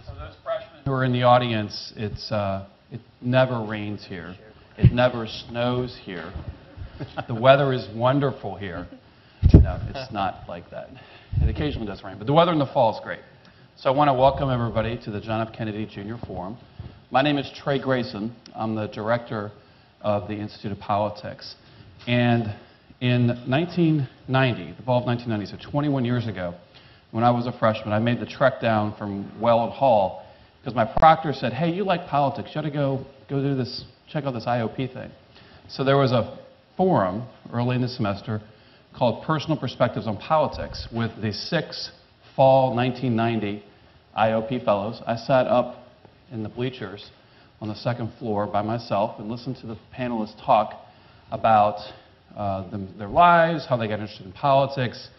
For those freshmen who are in the audience, it never rains here. It never snows here. The weather is wonderful here. No, it's not like that. It occasionally does rain, but the weather in the fall is great. So I want to welcome everybody to the John F. Kennedy Jr. Forum. My name is Trey Grayson. I'm the director of the Institute of Politics. And in 1990, the fall of 1990, so 21 years ago, when I was a freshman, I made the trek down from Welland Hall because my proctor said, hey, you like politics, you ought to go do this, check out this IOP thing. So there was a forum early in the semester called Personal Perspectives on Politics with the 6 fall 1990 IOP fellows. I sat up in the bleachers on the second floor by myself and listened to the panelists talk about their lives, how they got interested in politics,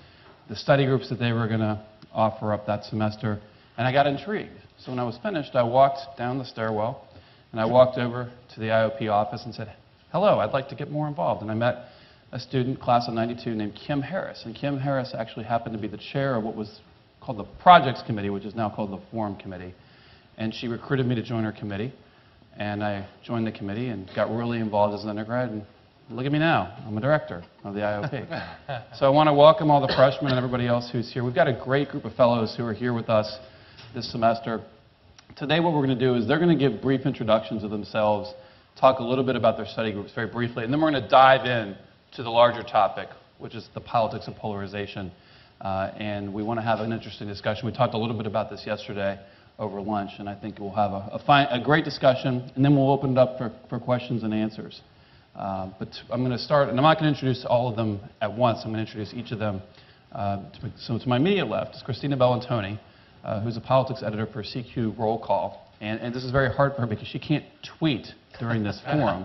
the study groups that they were going to offer up that semester, and I got intrigued. So when I was finished, I walked down the stairwell, and I walked over to the IOP office and said, hello, I'd like to get more involved. And I met a student, class of '92, named Kim Harris. And Kim Harris actually happened to be the chair of what was called the Projects Committee, which is now called the Forum Committee. And she recruited me to join her committee. And I joined the committee and got really involved as an undergrad. And look at me now. I'm a director of the IOP. So I want to welcome all the freshmen and everybody else who's here. We've got a great group of fellows who are here with us this semester. Today what we're going to do is they're going to give brief introductions of themselves, talk a little bit about their study groups very briefly, and then we're going to dive in to the larger topic, which is the politics of polarization. And we want to have an interesting discussion. We talked a little bit about this yesterday over lunch, and I think we'll have a great discussion, and then we'll open it up for questions and answers. But I'm going to start, and I'm not going to introduce all of them at once. I'm going to introduce each of them. So to my immediate left is Christina Bellantoni, who's a politics editor for CQ Roll Call. And this is very hard for her because she can't tweet during this forum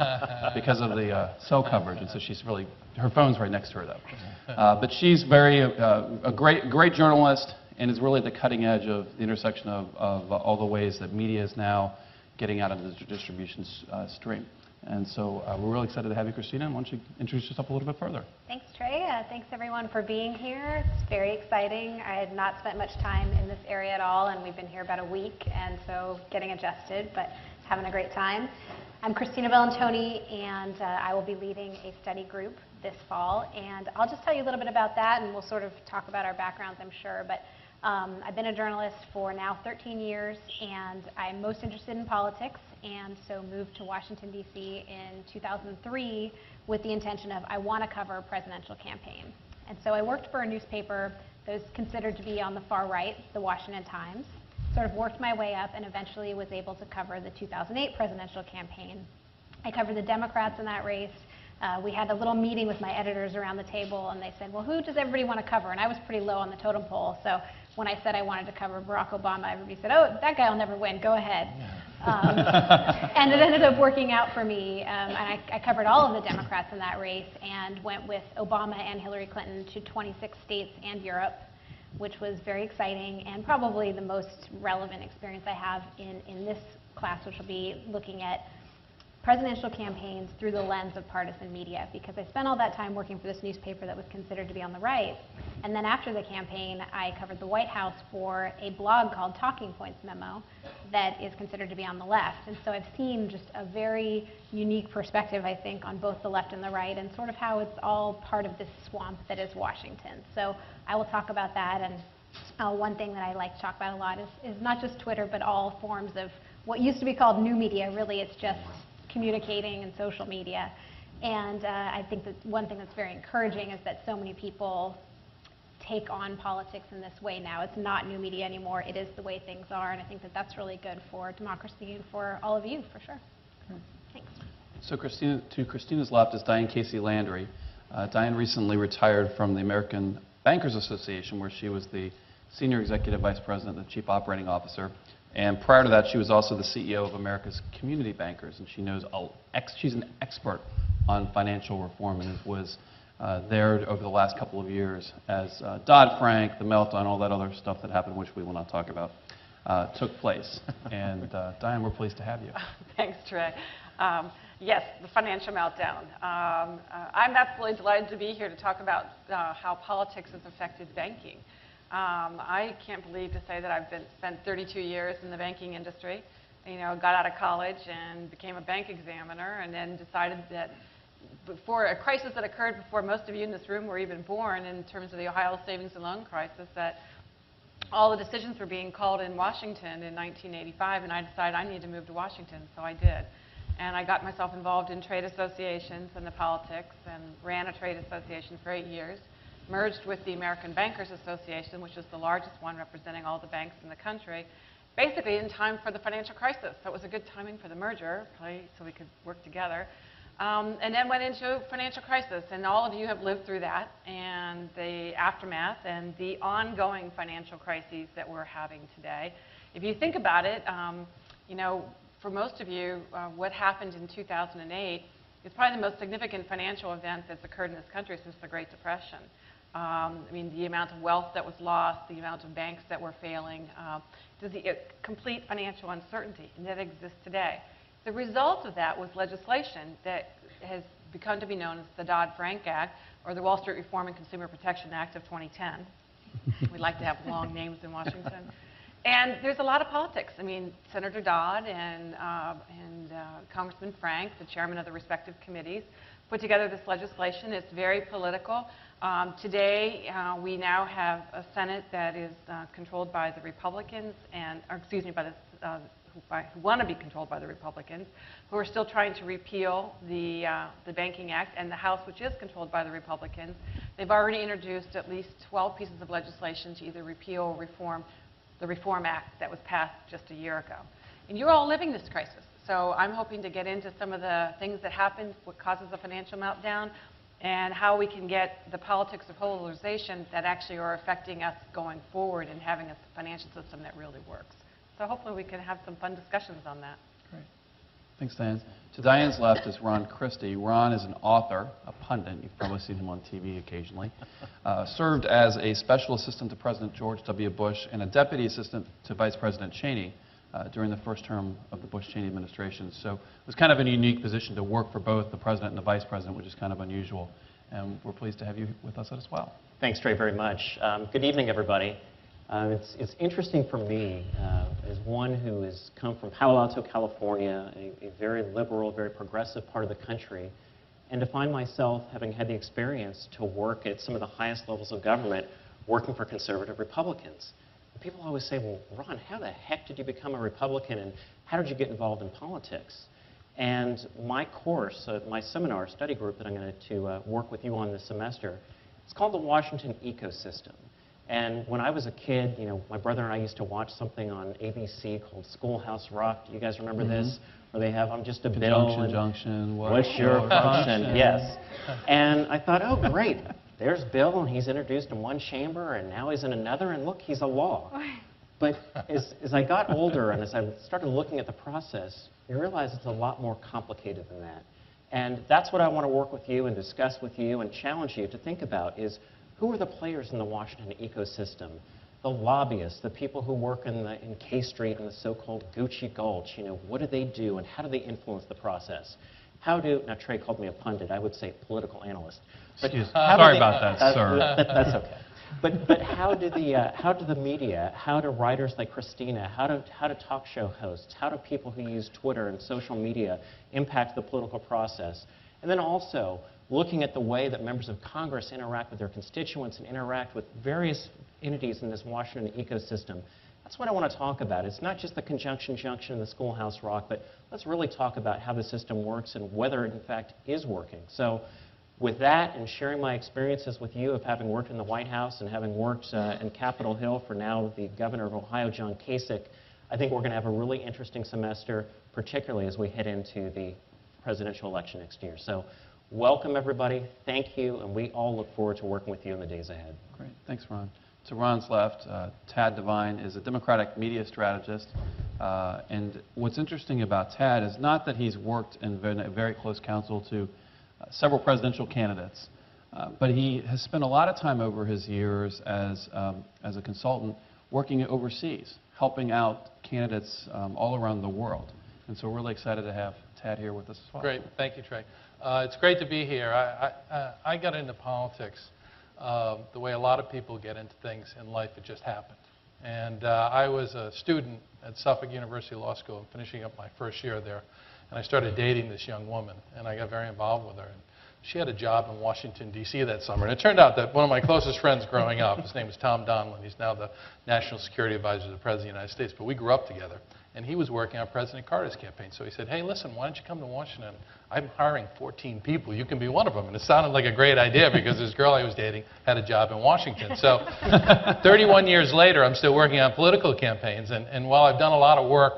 because of the cell coverage, and so she's really, her phone's right next to her, though. But she's a great journalist and is really at the cutting edge of the intersection of all the ways that media is now getting out of the distribution stream. And so we're really excited to have you, Christina. Why don't you introduce yourself a little bit further? Thanks, Trey. Thanks, everyone, for being here. It's very exciting. I had not spent much time in this area at all, and we've been here about a week, and so getting adjusted, but having a great time. I'm Christina Bellantoni, and I will be leading a study group this fall. And I'll just tell you a little bit about that, and we'll sort of talk about our backgrounds, I'm sure. But I've been a journalist for now 13 years, and I'm most interested in politics, and so moved to Washington, D.C. in 2003 with the intention of I want to cover a presidential campaign. And so I worked for a newspaper that was considered to be on the far right, the Washington Times, sort of worked my way up and eventually was able to cover the 2008 presidential campaign. I covered the Democrats in that race. We had a little meeting with my editors around the table, and they said, well, who does everybody want to cover? And I was pretty low on the totem pole, so when I said I wanted to cover Barack Obama, everybody said, oh, that guy will never win, go ahead. And it ended up working out for me, and I covered all of the Democrats in that race and went with Obama and Hillary Clinton to 26 states and Europe, which was very exciting and probably the most relevant experience I have in this class, which will be looking at presidential campaigns through the lens of partisan media, because I spent all that time working for this newspaper that was considered to be on the right. And then after the campaign, I covered the White House for a blog called Talking Points Memo that is considered to be on the left. And so I've seen just a very unique perspective, I think, on both the left and the right, and sort of how it's all part of this swamp that is Washington. So I will talk about that. And one thing that I like to talk about a lot is not just Twitter, but all forms of what used to be called new media. Really, it's just communicating and social media. And I think that one thing that's very encouraging is that so many people take on politics in this way now. It's not new media anymore. It is the way things are. And I think that that's really good for democracy and for all of you, for sure. Thanks. So to Christina's left is Diane Casey Landry. Diane recently retired from the American Bankers Association, where she was the Senior Executive Vice President and Chief Operating Officer. And prior to that, she was also the CEO of America's Community Bankers, and she knows she's an expert on financial reform and was there over the last couple of years as Dodd-Frank, the meltdown, all that other stuff that happened, which we will not talk about, took place. And Diane, we're pleased to have you. Thanks, Trey. Yes, the financial meltdown. I'm absolutely delighted to be here to talk about how politics has affected banking. I can't believe to say that I've spent 32 years in the banking industry. You know, got out of college and became a bank examiner, and then decided that before a crisis that occurred before most of you in this room were even born, in terms of the Ohio savings and loan crisis, that all the decisions were being called in Washington in 1985, and I decided I need to move to Washington, so I did. And I got myself involved in trade associations and the politics, and ran a trade association for 8 years, merged with the American Bankers Association, which is the largest one representing all the banks in the country, basically in time for the financial crisis. So it was a good timing for the merger, probably, so we could work together. And then went into financial crisis, and all of you have lived through that, and the aftermath, and the ongoing financial crises that we're having today. If you think about it, you know, for most of you, what happened in 2008 is probably the most significant financial event that's occurred in this country since the Great Depression. I mean, the amount of wealth that was lost, the amount of banks that were failing, the complete financial uncertainty that exists today. The result of that was legislation that has become to be known as the Dodd-Frank Act, or the Wall Street Reform and Consumer Protection Act of 2010. We like to have long names in Washington. And there's a lot of politics. I mean, Senator Dodd and Congressman Frank, the chairman of the respective committees, put together this legislation. It's very political. Today, we now have a Senate that is controlled by the Republicans, or excuse me, by the who want to be controlled by the Republicans, who are still trying to repeal the Banking Act, and the House, which is controlled by the Republicans. They've already introduced at least 12 pieces of legislation to either repeal or reform the Reform Act that was passed just a year ago. And you're all living this crisis. So I'm hoping to get into some of the things that happen, what causes a financial meltdown, and how we can get the politics of polarization that actually are affecting us going forward and having a financial system that really works. So hopefully we can have some fun discussions on that. Great. Thanks, Diane. To Diane's left is Ron Christie. Ron is an author, a pundit. You've probably seen him on TV occasionally. Served as a special assistant to President George W. Bush and a deputy assistant to Vice President Cheney during the first term of the Bush-Cheney administration. So it was kind of a unique position to work for both the president and the vice president, which is kind of unusual. And we're pleased to have you with us as well. Thanks, Trey, very much. Good evening, everybody. It's interesting for me, as one who has come from Palo Alto, California, a very liberal, very progressive part of the country, and to find myself having had the experience to work at some of the highest levels of government working for conservative Republicans. And people always say, well, Ron, how the heck did you become a Republican, and how did you get involved in politics? And my course, my seminar study group that I'm going to work with you on this semester, it's called the Washington Ecosystem. And when I was a kid, you know, my brother and I used to watch something on ABC called Schoolhouse Rock. Do you guys remember this? Where they have, I'm just a bill. Junction, what's your function? Yes. And I thought, oh, great. There's Bill, and he's introduced in one chamber, and now he's in another, and look, he's a law. But as I got older and as I started looking at the process, you realize it's a lot more complicated than that. And that's what I want to work with you and discuss with you and challenge you to think about is, who are the players in the Washington ecosystem? The lobbyists, the people who work in K Street and the so-called Gucci Gulch, you know, what do they do and how do they influence the process? Now Trey called me a pundit, I would say political analyst. But sorry about that, sir. That's okay. But how do the media, how do writers like Christina, how do talk show hosts, how do people who use Twitter and social media impact the political process? And then also, looking at the way that members of Congress interact with their constituents and interact with various entities in this Washington ecosystem. That's what I want to talk about. It's not just the conjunction junction and the Schoolhouse Rock, but let's really talk about how the system works and whether it in fact is working. So with that and sharing my experiences with you of having worked in the White House and having worked in Capitol Hill for now the governor of Ohio, John Kasich, I think we're going to have a really interesting semester, particularly as we head into the presidential election next year. So welcome, everybody. Thank you, and we all look forward to working with you in the days ahead. Great. Thanks, Ron. To Ron's left, Tad Devine is a Democratic media strategist. And what's interesting about Tad is not that he's worked in a very close counsel to several presidential candidates, but he has spent a lot of time over his years as a consultant working overseas, helping out candidates all around the world. And so we're really excited to have Tad here with us as well. Great. Thank you, Trey. It's great to be here. I got into politics the way a lot of people get into things in life, it just happened. And I was a student at Suffolk University Law School, finishing up my first year there, and I started dating this young woman, and I got very involved with her. And she had a job in Washington, D.C. that summer, and it turned out that one of my closest friends growing up, his name was Tom Donlin, he's now the National Security Advisor to the President of the United States, but we grew up together, and he was working on President Carter's campaign. So he said, hey, listen, why don't you come to Washington? I'm hiring 14 people. You can be one of them. And it sounded like a great idea because this girl I was dating had a job in Washington. So 31 years later, I'm still working on political campaigns. And while I've done a lot of work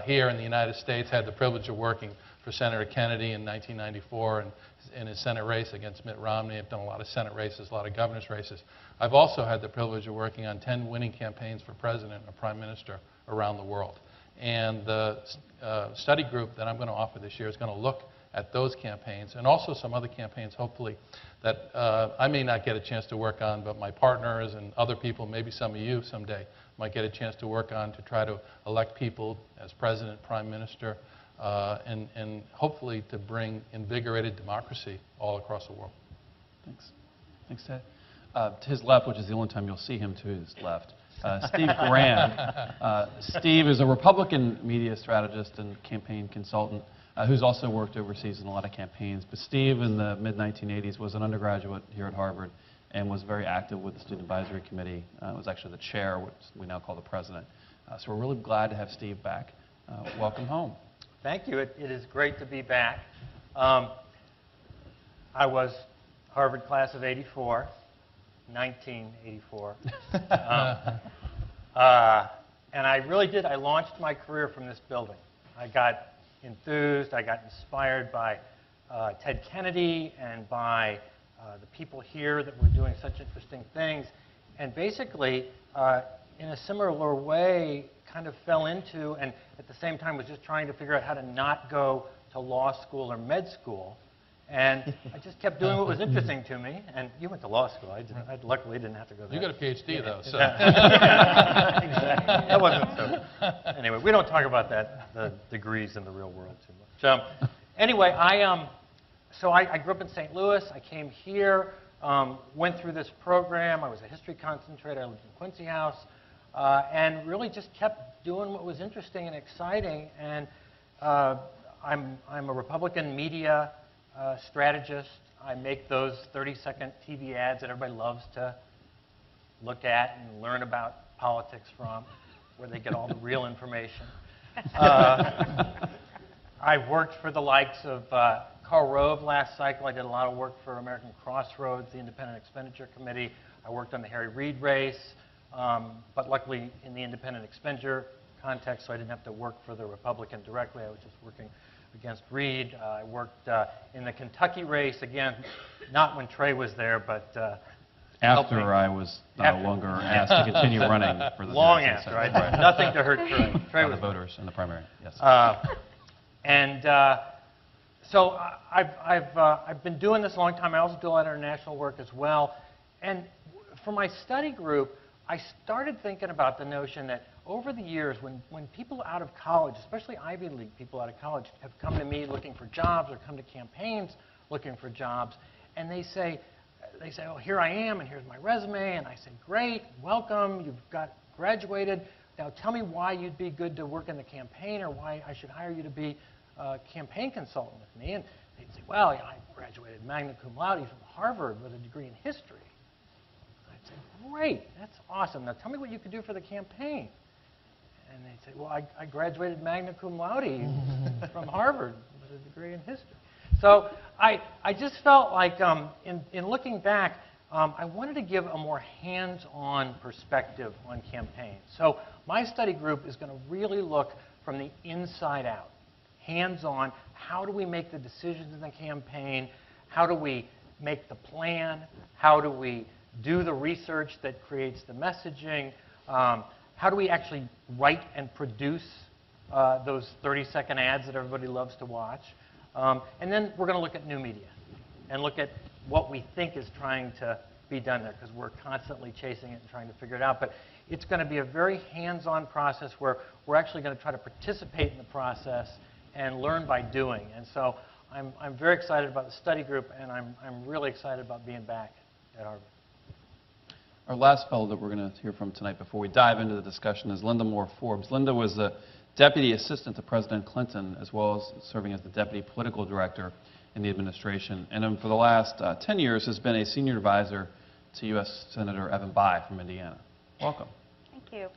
here in the United States, had the privilege of working for Senator Kennedy in 1994 and in his Senate race against Mitt Romney. I've done a lot of Senate races, a lot of governor's races. I've also had the privilege of working on 10 winning campaigns for president or prime minister around the world. And the study group that I'm going to offer this year is going to look at those campaigns and also some other campaigns, hopefully, that I may not get a chance to work on, but my partners and other people, maybe some of you someday, might get a chance to work on to try to elect people as president, prime minister, and hopefully to bring invigorated democracy all across the world. Thanks. Thanks, Ted. To his left, which is the only time you'll see him to his left, Steve Grand. Steve is a Republican media strategist and campaign consultant who's also worked overseas in a lot of campaigns. But Steve, in the mid-1980s, was an undergraduate here at Harvard and was very active with the Student Advisory Committee. Was actually the chair, which we now call the president. So we're really glad to have Steve back. Welcome home. Thank you. It is great to be back. I was Harvard class of '84, 1984. And I really did. I launched my career from this building. I got enthused. I got inspired by Ted Kennedy and by the people here that were doing such interesting things. And basically, in a similar way, kind of fell into, and at the same time was just trying to figure out how to not go to law school or med school. And I just kept doing what was interesting to me. And you went to law school. I luckily didn't have to go there. You got a PhD, though. So. Exactly. That wasn't so. Anyway, we don't talk about that, the degrees in the real world too much. Anyway, so I grew up in St. Louis. I came here, went through this program. I was a history concentrator. I lived in Quincy House. And really just kept doing what was interesting and exciting. And I'm a Republican media strategist. I make those 30-second TV ads that everybody loves to look at and learn about politics from, where they get all the real information. I've worked for the likes of Karl Rove last cycle. I did a lot of work for American Crossroads, the Independent Expenditure Committee. I worked on the Harry Reid race. But luckily, in the independent expenditure context, so I didn't have to work for the Republican directly. I was just working against Reid. I worked in the Kentucky race, again, not when Trey was there, but after I was no longer asked to continue running for the long after. Right? Nothing to hurt Trey. Trey was the voters in the primary. Yes. So I've been doing this a long time. I also do a lot of international work as well. And for my study group, I started thinking about the notion that over the years, when people out of college, especially Ivy League people out of college, have come to me looking for jobs or come to campaigns looking for jobs, and they say, oh, here I am, and here's my resume, and I say, great, welcome, you've got graduated. Now tell me why you'd be good to work in the campaign or why I should hire you to be a campaign consultant with me. And they'd say, well, I graduated magna cum laude from Harvard with a degree in history. I'd say, great, that's awesome. Now tell me what you could do for the campaign. And they'd say, well, I graduated magna cum laude from Harvard with a degree in history. So I just felt like in looking back, I wanted to give a more hands-on perspective on campaigns. So my study group is going to really look from the inside out, hands-on. How do we make the decisions in the campaign? How do we make the plan? How do we do the research that creates the messaging? How do we actually write and produce those 30-second ads that everybody loves to watch? And then we're going to look at new media and look at what we think is trying to be done there, because we're constantly chasing it and trying to figure it out. But it's going to be a very hands-on process where we're actually going to try to participate in the process and learn by doing. And so I'm very excited about the study group, and I'm really excited about being back at Harvard. Our last fellow that we're going to hear from tonight before we dive into the discussion is Linda Moore Forbes. Linda was the Deputy Assistant to President Clinton, as well as serving as the Deputy Political Director in the administration. And then for the last 10 years has been a Senior Advisor to U.S. Senator Evan Bayh from Indiana. Welcome. Thank you.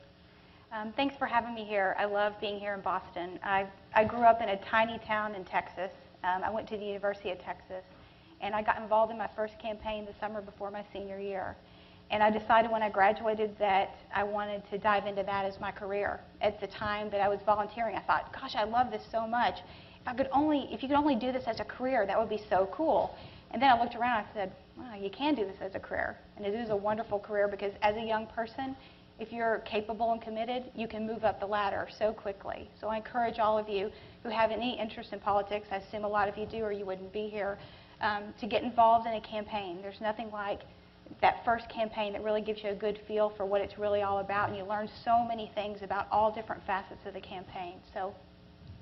Thanks for having me here. I love being here in Boston. I grew up in a tiny town in Texas. I went to the University of Texas, and I got involved in my first campaign the summer before my senior year. And I decided when I graduated that I wanted to dive into that as my career. At the time that I was volunteering, I thought, gosh, I love this so much. If you could only do this as a career, that would be so cool. And then I looked around and I said, wow, you can do this as a career. And it is a wonderful career because as a young person, if you're capable and committed, you can move up the ladder so quickly. So I encourage all of you who have any interest in politics, I assume a lot of you do or you wouldn't be here, to get involved in a campaign. There's nothing like that first campaign that really gives you a good feel for what it's really all about, and you learn so many things about all different facets of the campaign. So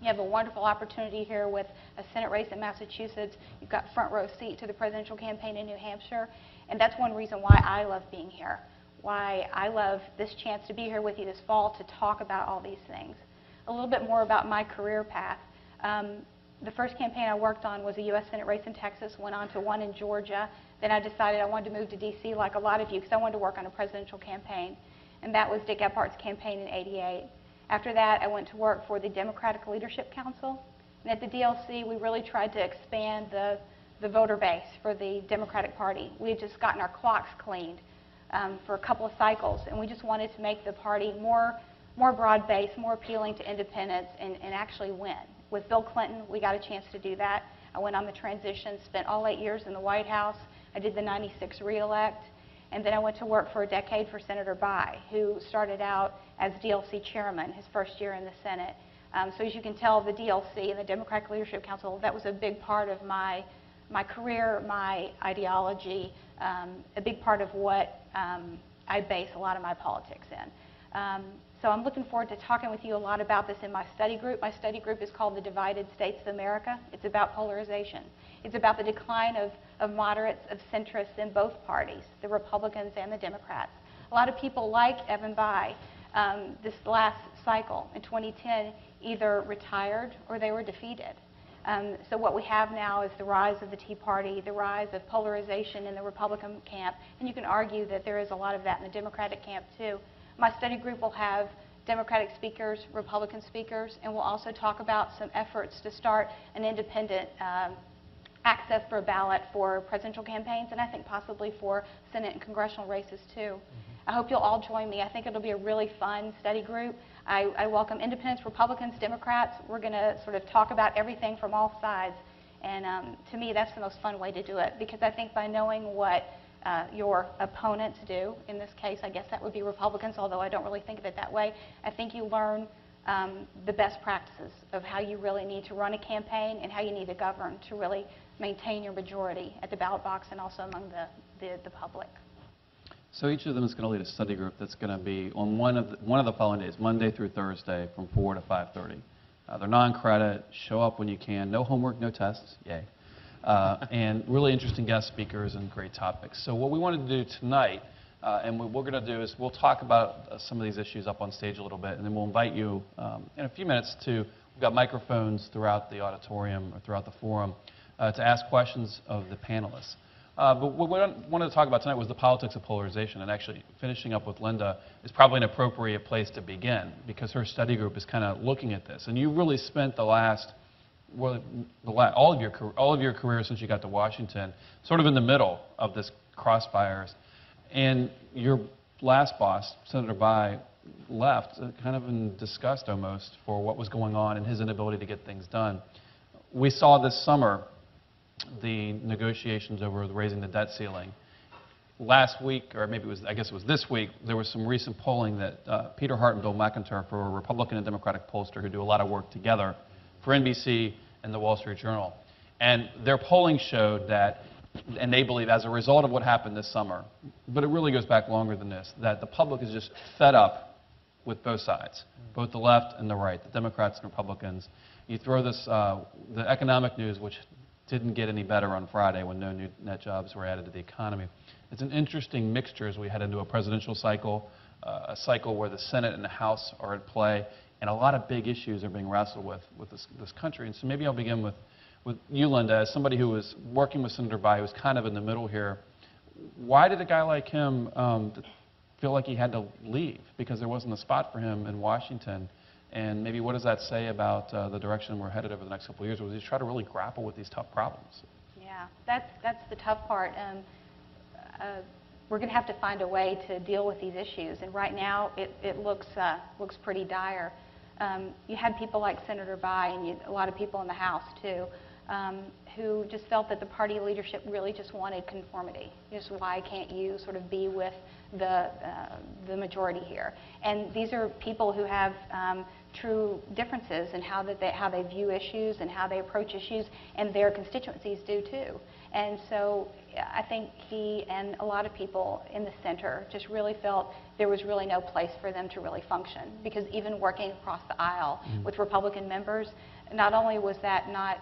you have a wonderful opportunity here with a Senate race in Massachusetts. You've got front row seat to the presidential campaign in New Hampshire, and that's one reason why I love being here, why I love this chance to be here with you this fall to talk about all these things. A little bit more about my career path. The first campaign I worked on was a U.S. Senate race in Texas, went on to one in Georgia. Then I decided I wanted to move to D.C. like a lot of you because I wanted to work on a presidential campaign, and that was Dick Ephardt's campaign in '88. After that, I went to work for the Democratic Leadership Council, and at the DLC, we really tried to expand the voter base for the Democratic Party. We had just gotten our clocks cleaned for a couple of cycles, and we just wanted to make the party more broad-based, more appealing to independents, and actually win. With Bill Clinton, we got a chance to do that. I went on the transition, spent all 8 years in the White House. I did the '96 re-elect, and then I went to work for a decade for Senator Bayh, who started out as DLC chairman his first year in the Senate. So as you can tell, the DLC and the Democratic Leadership Council, that was a big part of my career, my ideology, a big part of what I base a lot of my politics in. So I'm looking forward to talking with you a lot about this in my study group. My study group is called the Divided States of America. It's about polarization. It's about the decline of moderates, of centrists in both parties, the Republicans and the Democrats. A lot of people like Evan Bayh this last cycle in 2010 either retired or they were defeated. So what we have now is the rise of the Tea Party, the rise of polarization in the Republican camp, and you can argue that there is a lot of that in the Democratic camp too. My study group will have Democratic speakers, Republican speakers, and we'll also talk about some efforts to start an independent access for a ballot for presidential campaigns, and I think possibly for Senate and congressional races too. I hope you'll all join me. I think it'll be a really fun study group. I welcome independents, Republicans, Democrats. We're going to sort of talk about everything from all sides, and to me that's the most fun way to do it, because I think by knowing what your opponents do, in this case I guess that would be Republicans, although I don't really think of it that way, I think you learn the best practices of how you really need to run a campaign and how you need to govern to really maintain your majority at the ballot box and also among the public. So each of them is going to lead a study group that's going to be on one of the following days, Monday through Thursday from 4 to 5:30. They're non-credit, show up when you can, no homework, no tests, yay. And really interesting guest speakers and great topics. So what we wanted to do tonight, and what we're going to do is we'll talk about some of these issues up on stage a little bit, and then we'll invite you in a few minutes we've got microphones throughout the auditorium or throughout the forum to ask questions of the panelists. But what we wanted to talk about tonight was the politics of polarization, and actually finishing up with Linda is probably an appropriate place to begin because her study group is kind of looking at this. And you really spent all of your career since you got to Washington sort of in the middle of this crossfires. And your last boss, Senator Bayh, left kind of in disgust almost for what was going on and his inability to get things done. We saw this summer the negotiations over raising the debt ceiling. Last week, or maybe I guess it was this week, there was some recent polling that Peter Hart and Bill McIntyre, for a Republican and Democratic pollster who do a lot of work together for NBC and the Wall Street Journal. And their polling showed that, and they believe as a result of what happened this summer, but it really goes back longer than this, that the public is just fed up with both sides, both the left and the right, the Democrats and Republicans. You throw this, the economic news, which didn't get any better on Friday when no new net jobs were added to the economy. It's an interesting mixture as we head into a presidential cycle, a cycle where the Senate and the House are at play, and a lot of big issues are being wrestled with this country. And so maybe I'll begin with you, Linda, as somebody who was working with Senator Bayh, who's kind of in the middle here. Why did a guy like him feel like he had to leave? Because there wasn't a spot for him in Washington. And maybe what does that say about the direction we're headed over the next couple of years? Was he try to really grapple with these tough problems? Yeah, that's the tough part. We're going to have to find a way to deal with these issues, and right now it looks pretty dire. You had people like Senator Bayh, and a lot of people in the House too, who just felt that the party leadership really just wanted conformity. Just why can't you sort of be with the majority here? And these are people who have true differences in how they view issues and how they approach issues, and their constituencies do too. And so I think he and a lot of people in the center just really felt there was really no place for them to really function, because even working across the aisle with Republican members, not only was that not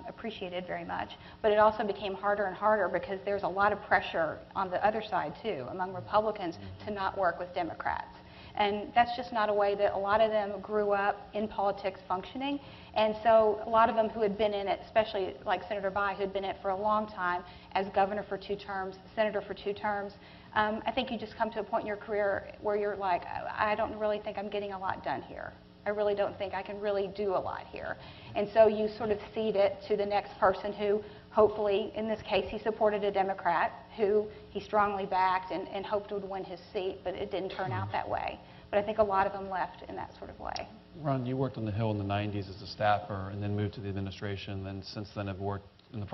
appreciated very much, but it also became harder and harder because there's a lot of pressure on the other side too, among Republicans, to not work with Democrats. And that's just not a way that a lot of them grew up in politics functioning. And so a lot of them who had been in it, especially like Senator Bayh, who had been in it for a long time as governor for 2 terms, senator for 2 terms, I think you just come to a point in your career where you're like, I don't really think I'm getting a lot done here. I really don't think I can really do a lot here. And so you sort of cede it to the next person who, hopefully, in this case, he supported a Democrat who he strongly backed and hoped would win his seat, but it didn't turn out that way. But I think a lot of them left in that sort of way. Ron, you worked on the Hill in the 90s as a staffer and then moved to the administration, and since then have worked in the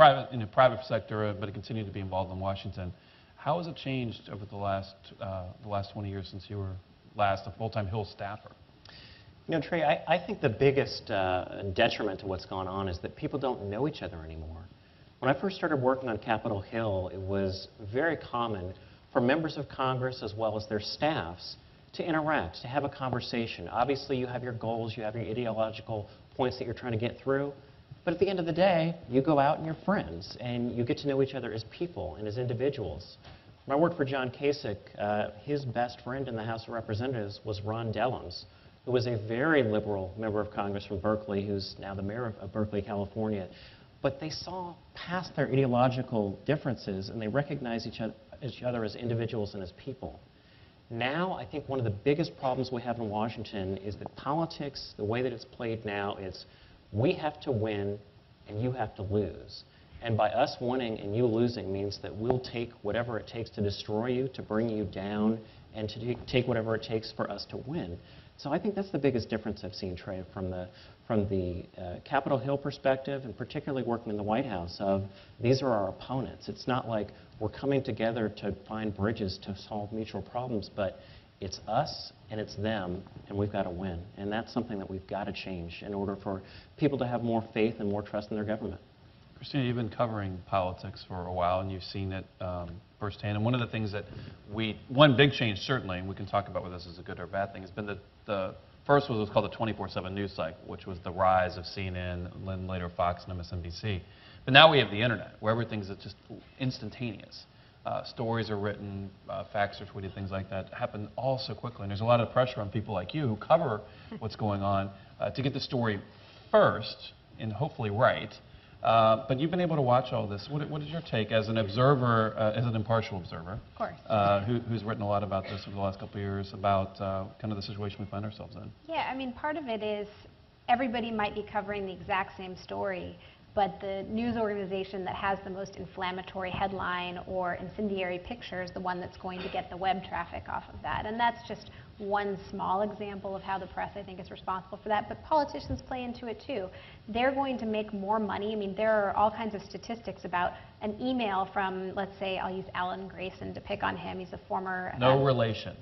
private sector, but continued to be involved in Washington. How has it changed over the last 20 years since you were last a full-time Hill staffer? You know, Trey, I think the biggest detriment to what's gone on is that people don't know each other anymore. When I first started working on Capitol Hill, it was very common for members of Congress as well as their staffs to interact, to have a conversation. Obviously, you have your goals, you have your ideological points that you're trying to get through, but at the end of the day, you go out and you're friends, and you get to know each other as people and as individuals. When I worked for John Kasich, his best friend in the House of Representatives was Ron Dellums, who was a very liberal member of Congress from Berkeley, who's now the mayor of Berkeley, California. But they saw past their ideological differences, and they recognized each other as individuals and as people. Now, I think one of the biggest problems we have in Washington is that politics, the way that it's played now, is we have to win and you have to lose. And by us winning and you losing means that we'll take whatever it takes to destroy you, to bring you down, and to take whatever it takes for us to win. So I think that's the biggest difference I've seen, Trey, from the Capitol Hill perspective, and particularly working in the White House, of these are our opponents. It's not like we're coming together to find bridges to solve mutual problems, but it's us and it's them, and we've got to win. And that's something that we've got to change in order for people to have more faith and more trust in their government. Christina, you've been covering politics for a while, and you've seen it firsthand. And one of the things that one big change, certainly, and we can talk about whether this is a good or bad thing, has been the first was what's called the 24/7 news cycle, which was the rise of CNN, then later Fox and MSNBC. But now we have the internet, where everything's just instantaneous. Stories are written, facts are tweeted, things like that happen all so quickly. And there's a lot of pressure on people like you who cover what's going on to get the story first and hopefully right. But you've been able to watch all this. What is your take as an observer, as an impartial observer, Of course. who's written a lot about this over the last couple of years, about kind of the situation we find ourselves in? Yeah, I mean, part of it is everybody might be covering the exact same story, but the news organization that has the most inflammatory headline or incendiary picture is the one that's going to get the web traffic off of that. And that's just one small example of how the press, I think, is responsible for that. But politicians play into it too. They're going to make more money. I mean, there are all kinds of statistics about an email from, let's say, I'll use Alan Grayson to pick on him. He's a former... No relation.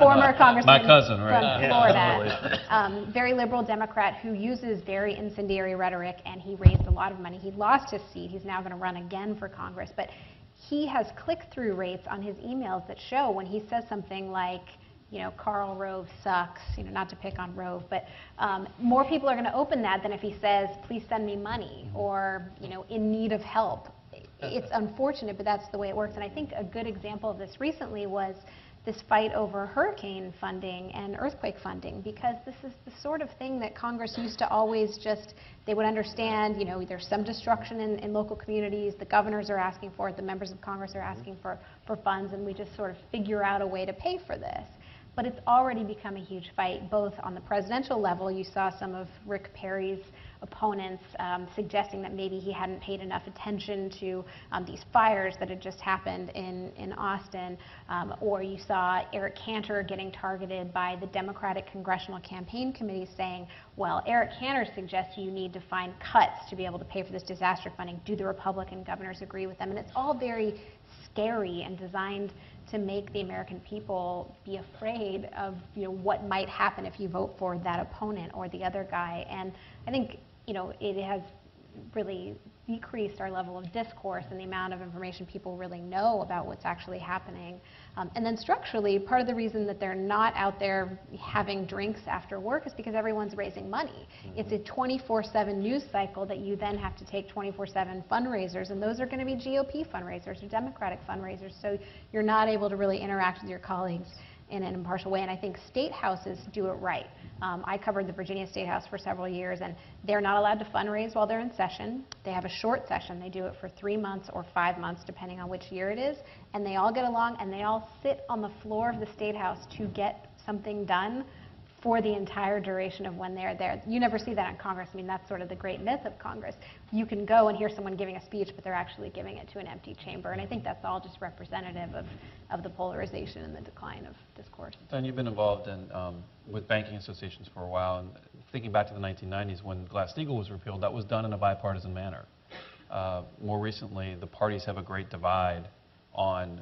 former congressman My cousin, right? from Florida. Very liberal Democrat who uses very incendiary rhetoric, and he raised a lot of money. He lost his seat. He's now going to run again for Congress. But he has click-through rates on his emails that show when he says something like, Karl Rove sucks, not to pick on Rove, but more people are going to open that than if he says, please send me money, or, in need of help. It's unfortunate, but that's the way it works. And I think a good example of this recently was this fight over hurricane funding and earthquake funding, because this is the sort of thing that Congress used to always just, they would understand, there's some destruction in local communities, the governors are asking for it, the members of Congress are asking for funds, and we just sort of figure out a way to pay for this. But it's already become a huge fight, both on the presidential level. You saw some of Rick Perry's opponents suggesting that maybe he hadn't paid enough attention to these fires that had just happened in Austin, or you saw Eric Cantor getting targeted by the Democratic Congressional Campaign Committee saying, well, Eric Cantor suggests you need to find cuts to be able to pay for this disaster funding. Do the Republican governors agree with them? And it's all very scary and designed to make the American people be afraid of what might happen if you vote for that opponent or the other guy. And I think it has really decreased our level of discourse and the amount of information people really know about what's actually happening. And then structurally, part of the reason that they're not out there having drinks after work is because everyone's raising money. It's a 24/7 news cycle that you then have to take 24/7 fundraisers, and those are going to be GOP fundraisers or Democratic fundraisers, so you're not able to really interact with your colleagues in an impartial way. And I think state houses do it right. I covered the Virginia State House for several years, and they're not allowed to fundraise while they're in session. They have a short session. They do it for 3 months or 5 months, depending on which year it is, and they all get along, and they all sit on the floor of the State House to get something done for the entire duration of when they're there. You never see that in Congress. I mean, that's sort of the great myth of Congress. You can go and hear someone giving a speech, but they're actually giving it to an empty chamber. And I think that's all just representative of the polarization and the decline of discourse. Dan, you've been involved in, with banking associations for a while. And thinking back to the 1990s when Glass-Steagall was repealed, that was done in a bipartisan manner. More recently, the parties have a great divide on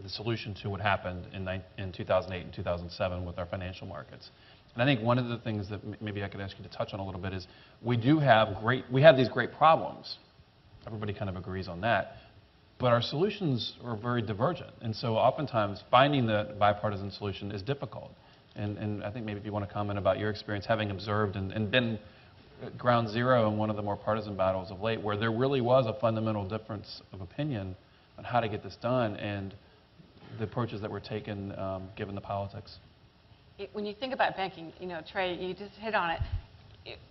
the solution to what happened in 2008 and 2007 with our financial markets. And I think one of the things that maybe I could ask you to touch on a little bit is we have these great problems. Everybody kind of agrees on that. But our solutions are very divergent. And so oftentimes finding the bipartisan solution is difficult. And I think maybe if you want to comment about your experience having observed and been at ground zero in one of the more partisan battles of late where there really was a fundamental difference of opinion on how to get this done and the approaches that were taken given the politics. When you think about banking, Trey, you just hit on it,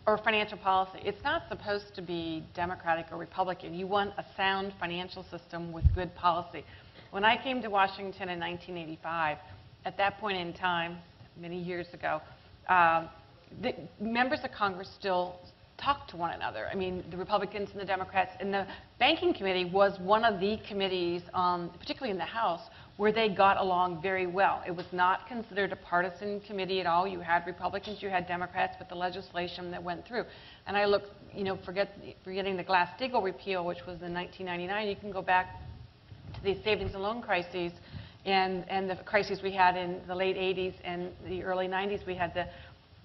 or financial policy, it's not supposed to be Democratic or Republican. You want a sound financial system with good policy. When I came to Washington in 1985, at that point in time, many years ago, the members of Congress still talked to one another. I mean, the Republicans and the Democrats, and the Banking Committee was one of the committees, particularly in the House, where they got along very well. It was not considered a partisan committee at all. You had Republicans, you had Democrats, but the legislation that went through. And I look, forgetting the Glass-Steagall repeal, which was in 1999, you can go back to the savings and loan crises and the crises we had in the late 80s and the early 90s. We had the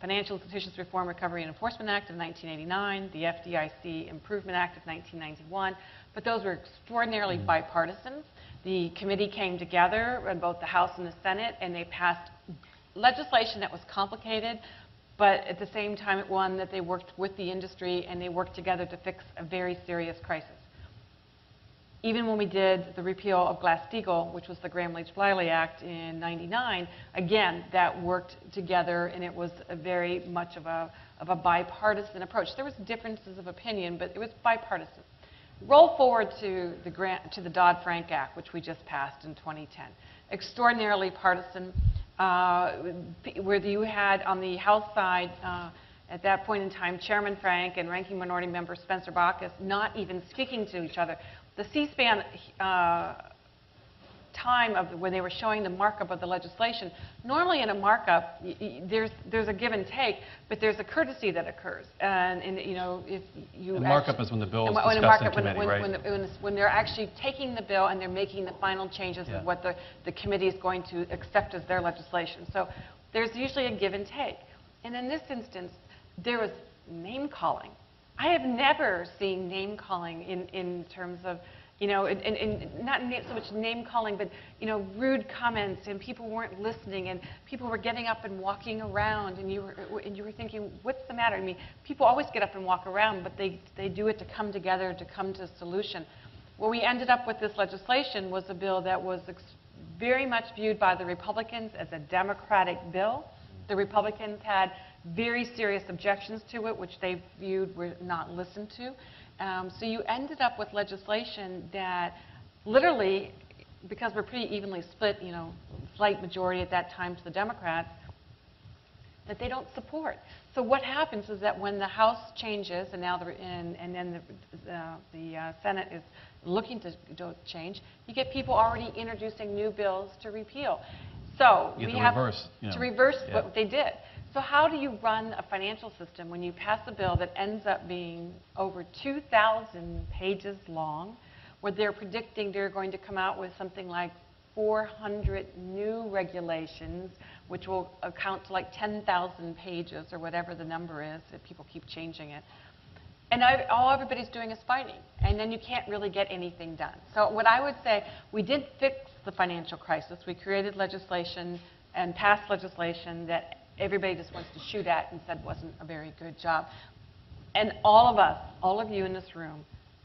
Financial Institutions Reform, Recovery and Enforcement Act of 1989, the FDIC Improvement Act of 1991, but those were extraordinarily bipartisan. The committee came together in both the House and the Senate, and they passed legislation that was complicated, but at the same time, it one that they worked with the industry and they worked together to fix a very serious crisis. Even when we did the repeal of Glass-Steagall, which was the Gramm-Leach-Bliley Act in '99, again, that worked together, and it was a very much of a bipartisan approach. There was differences of opinion, but it was bipartisan. Roll forward to the Dodd-Frank Act, which we just passed in 2010. Extraordinarily partisan, where you had on the House side, at that point in time, Chairman Frank and Ranking Minority Member Spencer Baucus not even speaking to each other. The C-SPAN time of when they were showing the markup of the legislation, normally in a markup, there's a give and take, but there's a courtesy that occurs. And if you and markup is when the bill is discussed in committee, right? When they're actually taking the bill and they're making the final changes of what the committee is going to accept as their legislation. So there's usually a give and take. And in this instance, there was name calling. I have never seen name calling in terms of and not so much name calling, but, rude comments, and people weren't listening, and people were getting up and walking around, and you were thinking, what's the matter? I mean, people always get up and walk around, but they do it to come together, to come to a solution. What we ended up with this legislation was a bill that was very much viewed by the Republicans as a Democratic bill. The Republicans had very serious objections to it, which they viewed were not listened to. So you ended up with legislation that literally, because we're pretty evenly split, slight majority at that time to the Democrats, that they don't support. So what happens is that when the House changes, and now and then the Senate is looking to change, you get people already introducing new bills to repeal. So You we get have to reverse, to reverse yeah. what they did. So how do you run a financial system when you pass a bill that ends up being over 2,000 pages long, where they're predicting they're going to come out with something like 400 new regulations, which will account to like 10,000 pages or whatever the number is if people keep changing it. And all everybody's doing is fighting, and then you can't really get anything done. So what I would say, we did fix the financial crisis. We created legislation and passed legislation that everybody just wants to shoot at and said wasn't a very good job. And all of us, all of you in this room,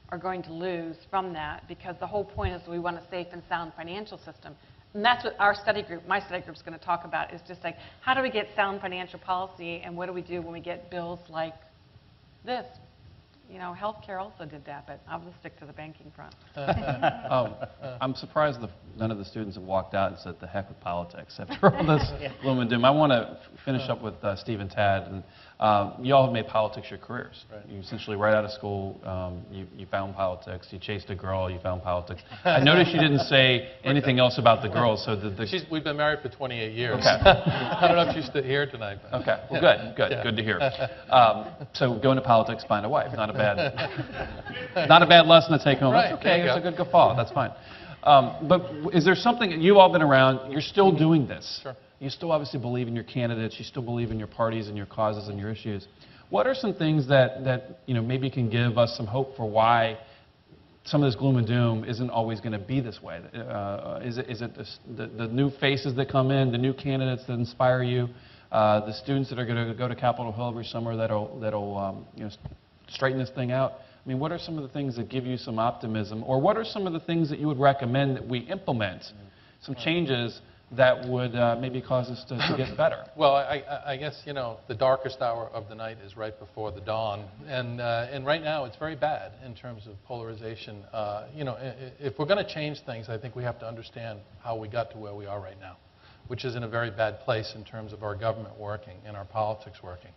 are going to lose from that, because the whole point is we want a safe and sound financial system. And that's what our study group, my study group, is going to talk about, is just like, how do we get sound financial policy, and what do we do when we get bills like this? Healthcare also did that, but I'll just stick to the banking front. I'm surprised none of the students have walked out and said, the heck with politics after all this gloom and doom. I want to finish up with Steve and Tad. And, you all have made politics your careers. Right. You essentially, right out of school, you found politics. You chased a girl, you found politics. I noticed you didn't say anything else about the girls. So We've been married for 28 years. Okay. I don't know if she's here tonight. But Okay, well, good to hear. So go into politics, find a wife. Not a bad lesson to take home. Right, That's okay. there you It's a go. good guffaw. That's fine. But is there something, you've all been around, you're still doing this. Sure. You still obviously believe in your candidates, you still believe in your parties and your causes and your issues. What are some things that maybe can give us some hope for why some of this gloom and doom isn't always going to be this way? Is it the new faces that come in, the new candidates that inspire you, the students that are going to go to Capitol Hill every summer that'll straighten this thing out? I mean, what are some of the things that give you some optimism, or what are some of the things that you would recommend that we implement, some changes that would maybe cause us to get better? Well, I guess, the darkest hour of the night is right before the dawn. And right now, it's very bad in terms of polarization. If we're going to change things, I think we have to understand how we got to where we are right now, which is in a very bad place in terms of our government working and our politics working.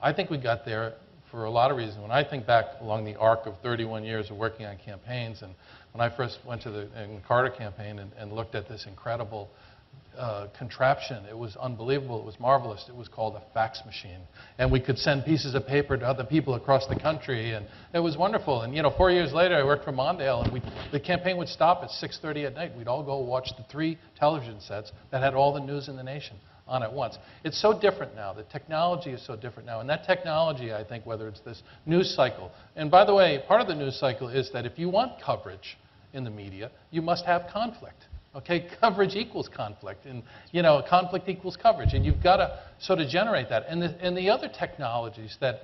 I think we got there for a lot of reasons. When I think back along the arc of 31 years of working on campaigns, and when I first went to the Carter campaign and looked at this incredible contraption, it was unbelievable, it was marvelous. It was called a fax machine. And we could send pieces of paper to other people across the country, and it was wonderful. And 4 years later, I worked for Mondale, and the campaign would stop at 6:30 at night. We'd all go watch the 3 television sets that had all the news in the nation on at once. It's so different now. The technology is so different now. And that technology, I think, whether it's this news cycle, and by the way, part of the news cycle is that if you want coverage in the media, you must have conflict. Okay, coverage equals conflict, and conflict equals coverage, and you've got to sort of generate that. And the other technologies that,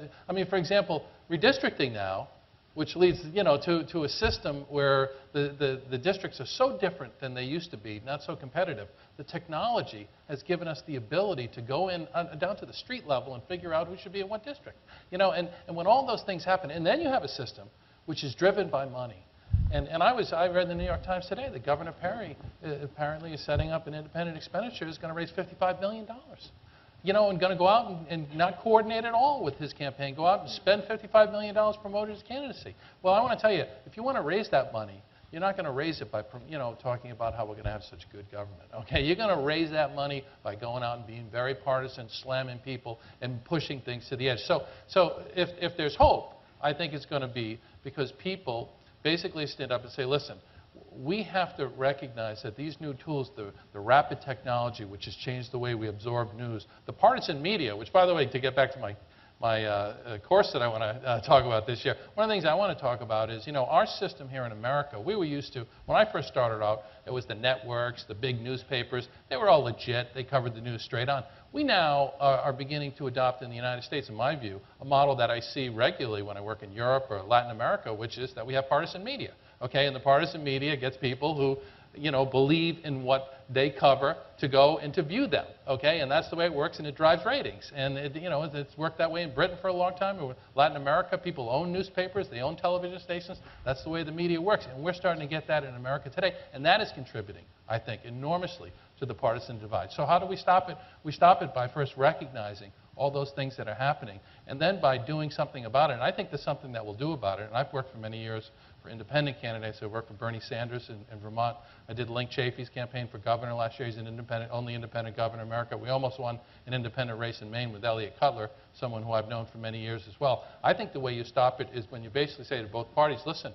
for example, redistricting now, which leads to a system where the districts are so different than they used to be, not so competitive. The technology has given us the ability to go in down to the street level and figure out who should be in what district. And when all those things happen, and then you have a system which is driven by money. And I read in the New York Times today that Governor Perry apparently is setting up an independent expenditure is going to raise $55 million. And going to go out and not coordinate at all with his campaign, go out and spend $55 million promoting his candidacy. Well, I want to tell you, if you want to raise that money, you're not going to raise it by, talking about how we're going to have such good government. Okay, you're going to raise that money by going out and being very partisan, slamming people, and pushing things to the edge. So if there's hope, I think it's going to be because people basically stand up and say, listen, we have to recognize that these new tools, the rapid technology, which has changed the way we absorb news, the partisan media, which, by the way, to get back to course that I want to talk about this year. One of the things I want to talk about is, our system here in America, we were used to, when I first started out, it was the networks, the big newspapers. They were all legit. They covered the news straight on. We now are beginning to adopt in the United States, in my view, a model that I see regularly when I work in Europe or Latin America, which is that we have partisan media. Okay, and the partisan media gets people who believe in what they cover to go and to view them, okay? And that's the way it works, and it drives ratings. And, it's worked that way in Britain for a long time. In Latin America, people own newspapers, they own television stations. That's the way the media works. And we're starting to get that in America today. And that is contributing, I think, enormously to the partisan divide. So how do we stop it? We stop it by first recognizing all those things that are happening, and then by doing something about it. And I think there's something that we'll do about it. And I've worked for many years for independent candidates. I worked for Bernie Sanders in Vermont. I did Link Chafee's campaign for governor last year. He's an only independent governor in America. We almost won an independent race in Maine with Elliott Cutler, someone who I've known for many years as well. I think the way you stop it is when you basically say to both parties, listen,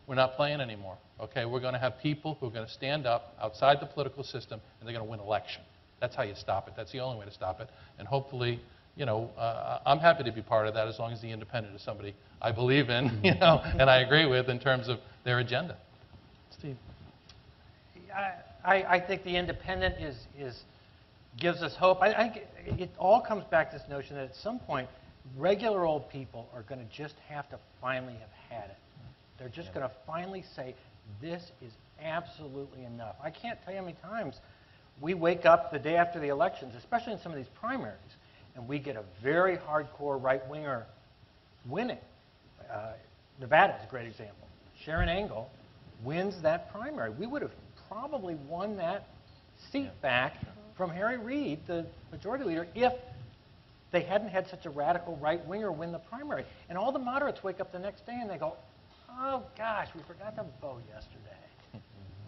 we're not playing anymore. Okay, we're going to have people who are going to stand up outside the political system, and they're going to win election. That's how you stop it. That's the only way to stop it. And hopefully, I'm happy to be part of that as long as the independent is somebody I believe in, and I agree with in terms of their agenda. Steve. I think the independent gives us hope. I think it all comes back to this notion that at some point, regular old people are going to just have to finally have had it. They're just going to finally say, this is absolutely enough. I can't tell you how many times we wake up the day after the elections, especially in some of these primaries, and we get a very hardcore right-winger winning. Nevada is a great example. Sharon Angle wins that primary. We would have probably won that seat back from Harry Reid, the majority leader, if they hadn't had such a radical right-winger win the primary. And all the moderates wake up the next day and they go, oh gosh, we forgot to vote yesterday.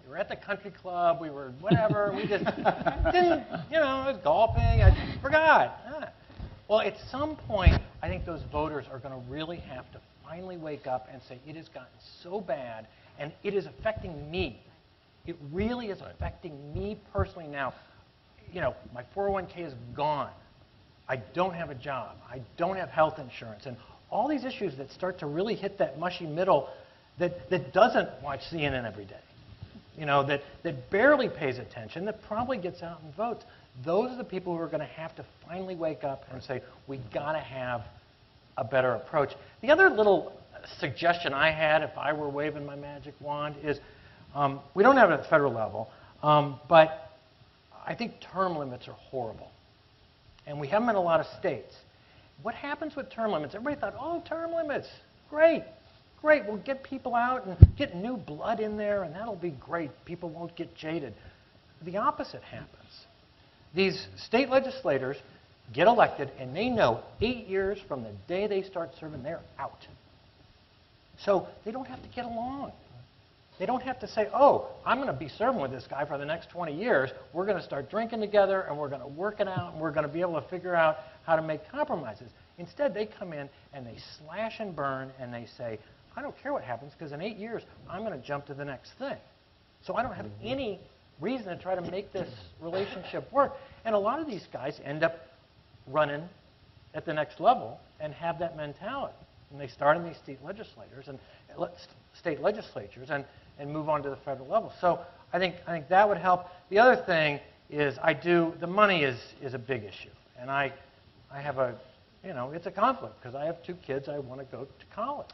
We were at the country club, we were whatever, we just didn't, I was golfing, I forgot. Well, at some point, I think those voters are going to really have to finally wake up and say, it has gotten so bad, and it is affecting me. It really is affecting me personally now. My 401k is gone. I don't have a job. I don't have health insurance. And all these issues that start to really hit that mushy middle that doesn't watch CNN every day, that barely pays attention, that probably gets out and votes. Those are the people who are going to have to finally wake up and say, we got to have a better approach. The other little suggestion I had, if I were waving my magic wand, is we don't have it at the federal level, but I think term limits are horrible. And we have them in a lot of states. What happens with term limits? Everybody thought, oh, term limits, great. We'll get people out and get new blood in there, and that'll be great. People won't get jaded. The opposite happens. These state legislators get elected, and they know 8 years from the day they start serving, they're out. So they don't have to get along. They don't have to say, oh, I'm going to be serving with this guy for the next 20 years. We're going to start drinking together, and we're going to work it out, and we're going to be able to figure out how to make compromises. Instead, they come in, and they slash and burn, and they say, I don't care what happens, because in 8 years, I'm going to jump to the next thing. So I don't have any reason to try to make this relationship work. And a lot of these guys end up running at the next level and have that mentality. And they start in these state legislatures and move on to the federal level. So I think that would help. The other thing is the money is a big issue. And I have a, it's a conflict because I have 2 kids. I want to go to college.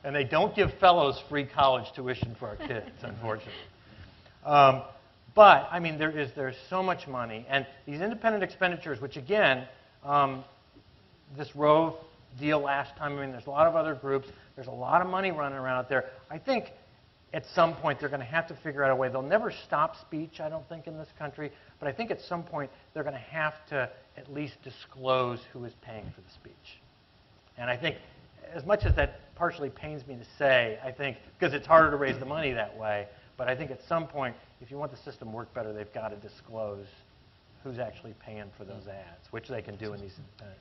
And they don't give fellows free college tuition for our kids, unfortunately. But, there's so much money. And these independent expenditures, which again, this Rove deal last time, there's a lot of other groups. There's a lot of money running around out there. I think at some point they're going to have to figure out a way. They'll never stop speech, I don't think, in this country. But I think at some point they're going to have to at least disclose who is paying for the speech. And I think, as much as that partially pains me to say, I think, because it's harder to raise the money that way, but I think at some point, if you want the system to work better, they've got to disclose who's actually paying for those ads, which they can do in these independent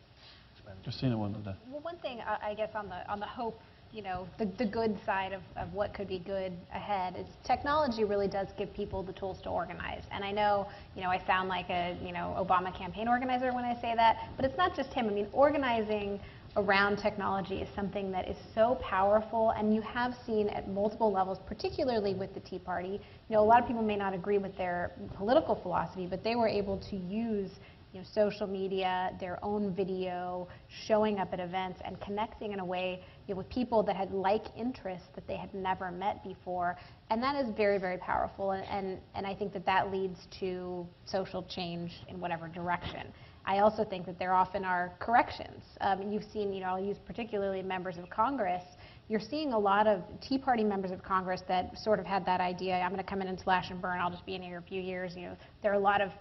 expenditures. Christina wanted to. Well, one thing, I guess, on the hope you know, the good side of what could be good ahead is technology really does give people the tools to organize. And I know, you know, I sound like a, you know, Obama campaign organizer when I say that, but it's not just him. I mean, organizing around technology is something that is so powerful, and you have seen at multiple levels, particularly with the Tea Party. You know, a lot of people may not agree with their political philosophy, but they were able to use, you know, social media, their own video, showing up at events and connecting in a way, you know, with people that had like interests that they had never met before. And that is very, very powerful. And I think that that leads to social change in whatever direction. I also think that there often are corrections. You've seen, you know, I'll use particularly members of Congress. You're seeing a lot of Tea Party members of Congress that sort of had that idea, I'm going to come in and slash and burn, I'll just be in here a few years. You know, there are a lot of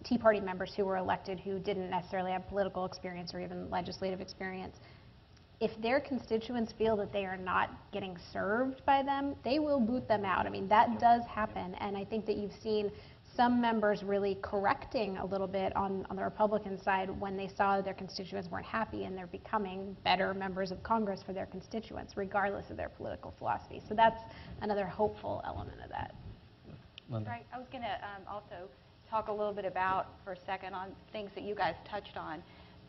Tea Party members who were elected who didn't necessarily have political experience or even legislative experience. If their constituents feel that they are not getting served by them, they will boot them out. I mean, that does happen, and I think that you've seen some members really correcting a little bit on the Republican side when they saw their constituents weren't happy, and they're becoming better members of Congress for their constituents, regardless of their political philosophy. So that's another hopeful element of that. Linda. Right. I was going to also talk a little bit about, for a second, on things that you guys touched on.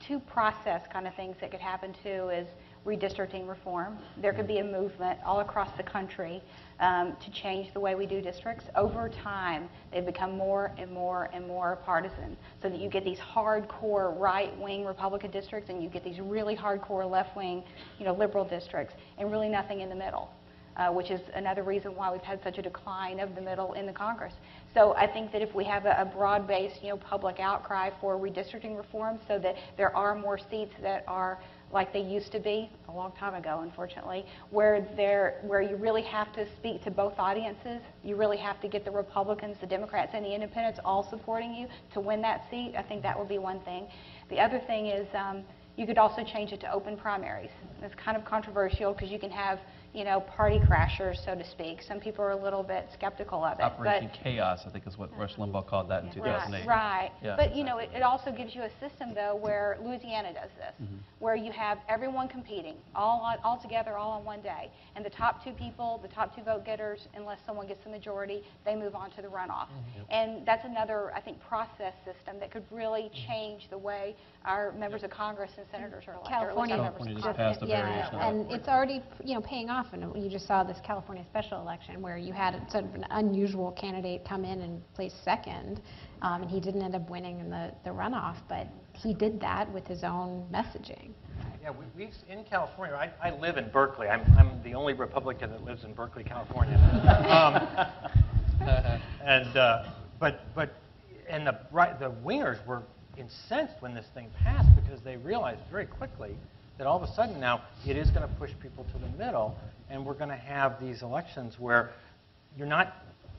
Two process kind of things that could happen too is redistricting reform. There could be a movement all across the country to change the way we do districts. Over time, they've become more and more and more partisan, so that you get these hardcore right-wing Republican districts and you get these really hardcore left-wing, you know, liberal districts, and really nothing in the middle. Which is another reason why we've had such a decline of the middle in the Congress. So I think that if we have a broad-based, you know, public outcry for redistricting reform, so that there are more seats that are like they used to be a long time ago, unfortunately, where you really have to speak to both audiences. You really have to get the Republicans, the Democrats, and the Independents all supporting you to win that seat. I think that would be one thing. The other thing is you could also change it to open primaries. It's kind of controversial because you can have, you know, party crashers, so to speak. Some people are a little bit skeptical of it. Operation Chaos, I think is what Rush Limbaugh called that in 2008. Right. Yeah, But, you know, it also gives you a system, though, where Louisiana does this, where you have everyone competing all together, all on one day. And the top two people, the top two vote getters, unless someone gets the majority, they move on to the runoff. And that's another, I think, process system that could really change the way our members of Congress and senators are elected. California just passed a variation of that. And it's already, you know, paying off. And you just saw this California special election where you had sort of an unusual candidate come in and place second, and he didn't end up winning in the runoff, but he did that with his own messaging. Yeah, we've in California. I live in Berkeley. I'm the only Republican that lives in Berkeley, California. And the wingers were incensed when this thing passed because they realized very quickly that all of a sudden now it is going to push people to the middle, and we're going to have these elections where you're not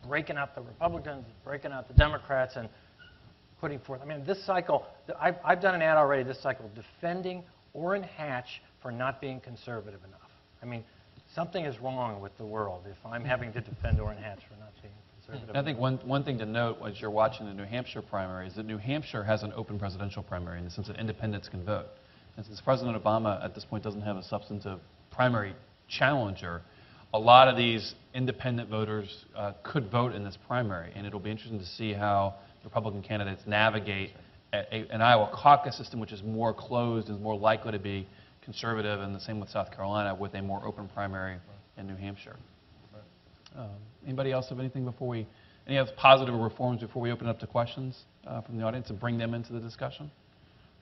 breaking out the Republicans, breaking out the Democrats, and putting forth. I mean, this cycle, I've done an ad already this cycle, defending Orrin Hatch for not being conservative enough. I mean, something is wrong with the world if I'm having to defend Orrin Hatch for not being conservative enough. I think one thing to note as you're watching the New Hampshire primary is that New Hampshire has an open presidential primary in the sense that independents can vote. And since President Obama at this point doesn't have a substantive primary challenger, a lot of these independent voters could vote in this primary, and it'll be interesting to see how Republican candidates navigate an Iowa caucus system which is more closed and more likely to be conservative, and the same with South Carolina with a more open primary in New Hampshire. Anybody else have anything before any other positive reforms before we open it up to questions from the audience and bring them into the discussion?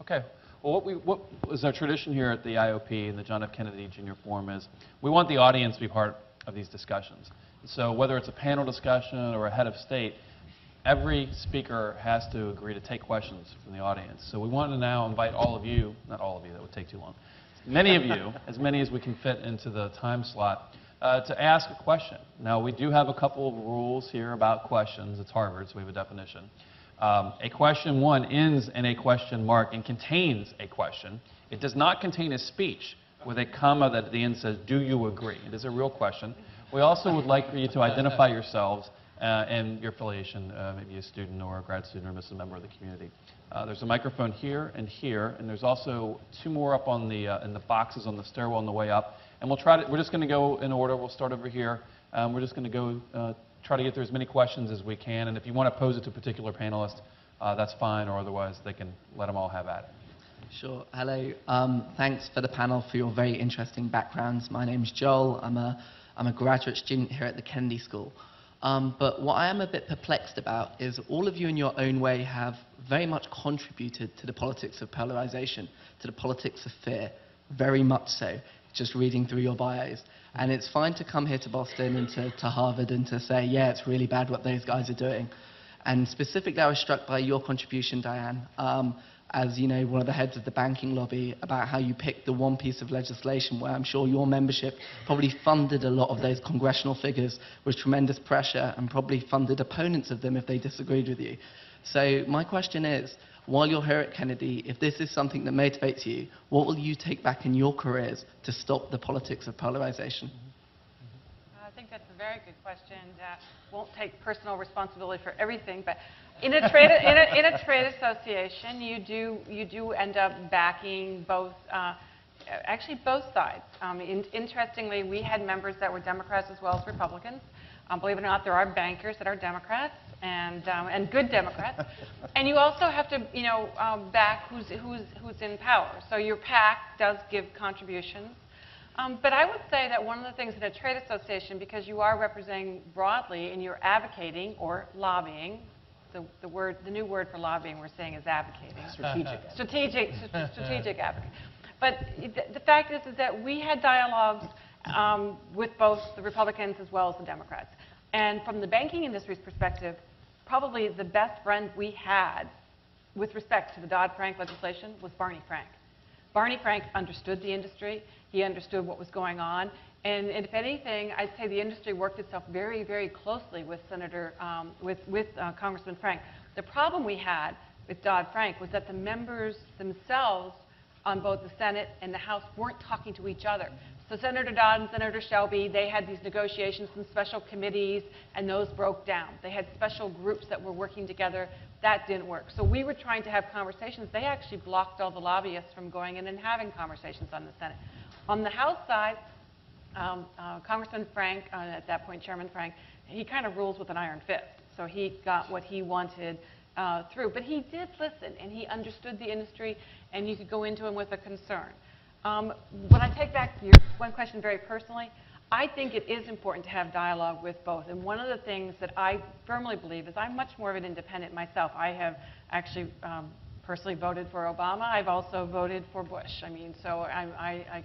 Okay. Well, what is our tradition here at the IOP and the John F. Kennedy Jr. Forum is we want the audience to be part of these discussions. So whether it's a panel discussion or a head of state, every speaker has to agree to take questions from the audience. So we want to now invite all of you, not all of you, that would take too long, many of you, as many as we can fit into the time slot, to ask a question. Now, we do have a couple of rules here about questions. It's Harvard, so we have a definition. A question one ends in a question mark and contains a question. It does not contain a speech with a comma that at the end says, do you agree? It is a real question. We also would like for you to identify yourselves and your affiliation, maybe a student or a grad student or just a member of the community. There's a microphone here, and there's also two more up on the in the boxes on the stairwell on the way up. And we're just going to go in order. We'll start over here. We're just going to go try to get through as many questions as we can. And if you want to pose it to a particular panelist, that's fine, or otherwise they can let them all have at it. Sure. Hello. Thanks for the panel for your very interesting backgrounds. My name's Joel. I'm a graduate student here at the Kennedy School. But what I am a bit perplexed about is all of you in your own way have very much contributed to the politics of polarization, to the politics of fear, very much so, just reading through your bios. And it's fine to come here to Boston and to Harvard and to say, yeah, it's really bad what those guys are doing. And specifically, I was struck by your contribution, Diane, as you know, one of the heads of the banking lobby, about how you picked the one piece of legislation where I'm sure your membership probably funded a lot of those congressional figures with tremendous pressure and probably funded opponents of them if they disagreed with you. So my question is, while you're here at Kennedy, if this is something that motivates you, what will you take back in your careers to stop the politics of polarization? I think that's a very good question. Won't take personal responsibility for everything, but in a trade association, you do end up backing both, actually both sides. Interestingly, we had members that were Democrats as well as Republicans. Believe it or not, there are bankers that are Democrats and good Democrats. And you also have to, back who's in power. So your PAC does give contributions. But I would say that one of the things in a trade association, because you are representing broadly and you're advocating or lobbying, the new word for lobbying we're saying is advocating. Strategic advocacy. But the fact is that we had dialogues with both the Republicans as well as the Democrats. And from the banking industry's perspective, probably the best friend we had with respect to the Dodd-Frank legislation was Barney Frank. Barney Frank understood the industry. He understood what was going on. And if anything, I'd say the industry worked itself very, very closely with Congressman Frank. The problem we had with Dodd-Frank was that the members themselves on both the Senate and the House weren't talking to each other. So Senator Dodd and Senator Shelby, they had these negotiations in special committees, and those broke down. They had special groups that were working together. That didn't work. So we were trying to have conversations. They actually blocked all the lobbyists from going in and having conversations on the Senate. On the House side, Congressman Frank, at that point Chairman Frank, he kind of rules with an iron fist. So he got what he wanted through. But he did listen, and he understood the industry, and you could go into him with a concern. When I take back your one question very personally, I think it is important to have dialogue with both. And one of the things that I firmly believe is I'm much more of an independent myself. I have actually personally voted for Obama. I've also voted for Bush. I mean, so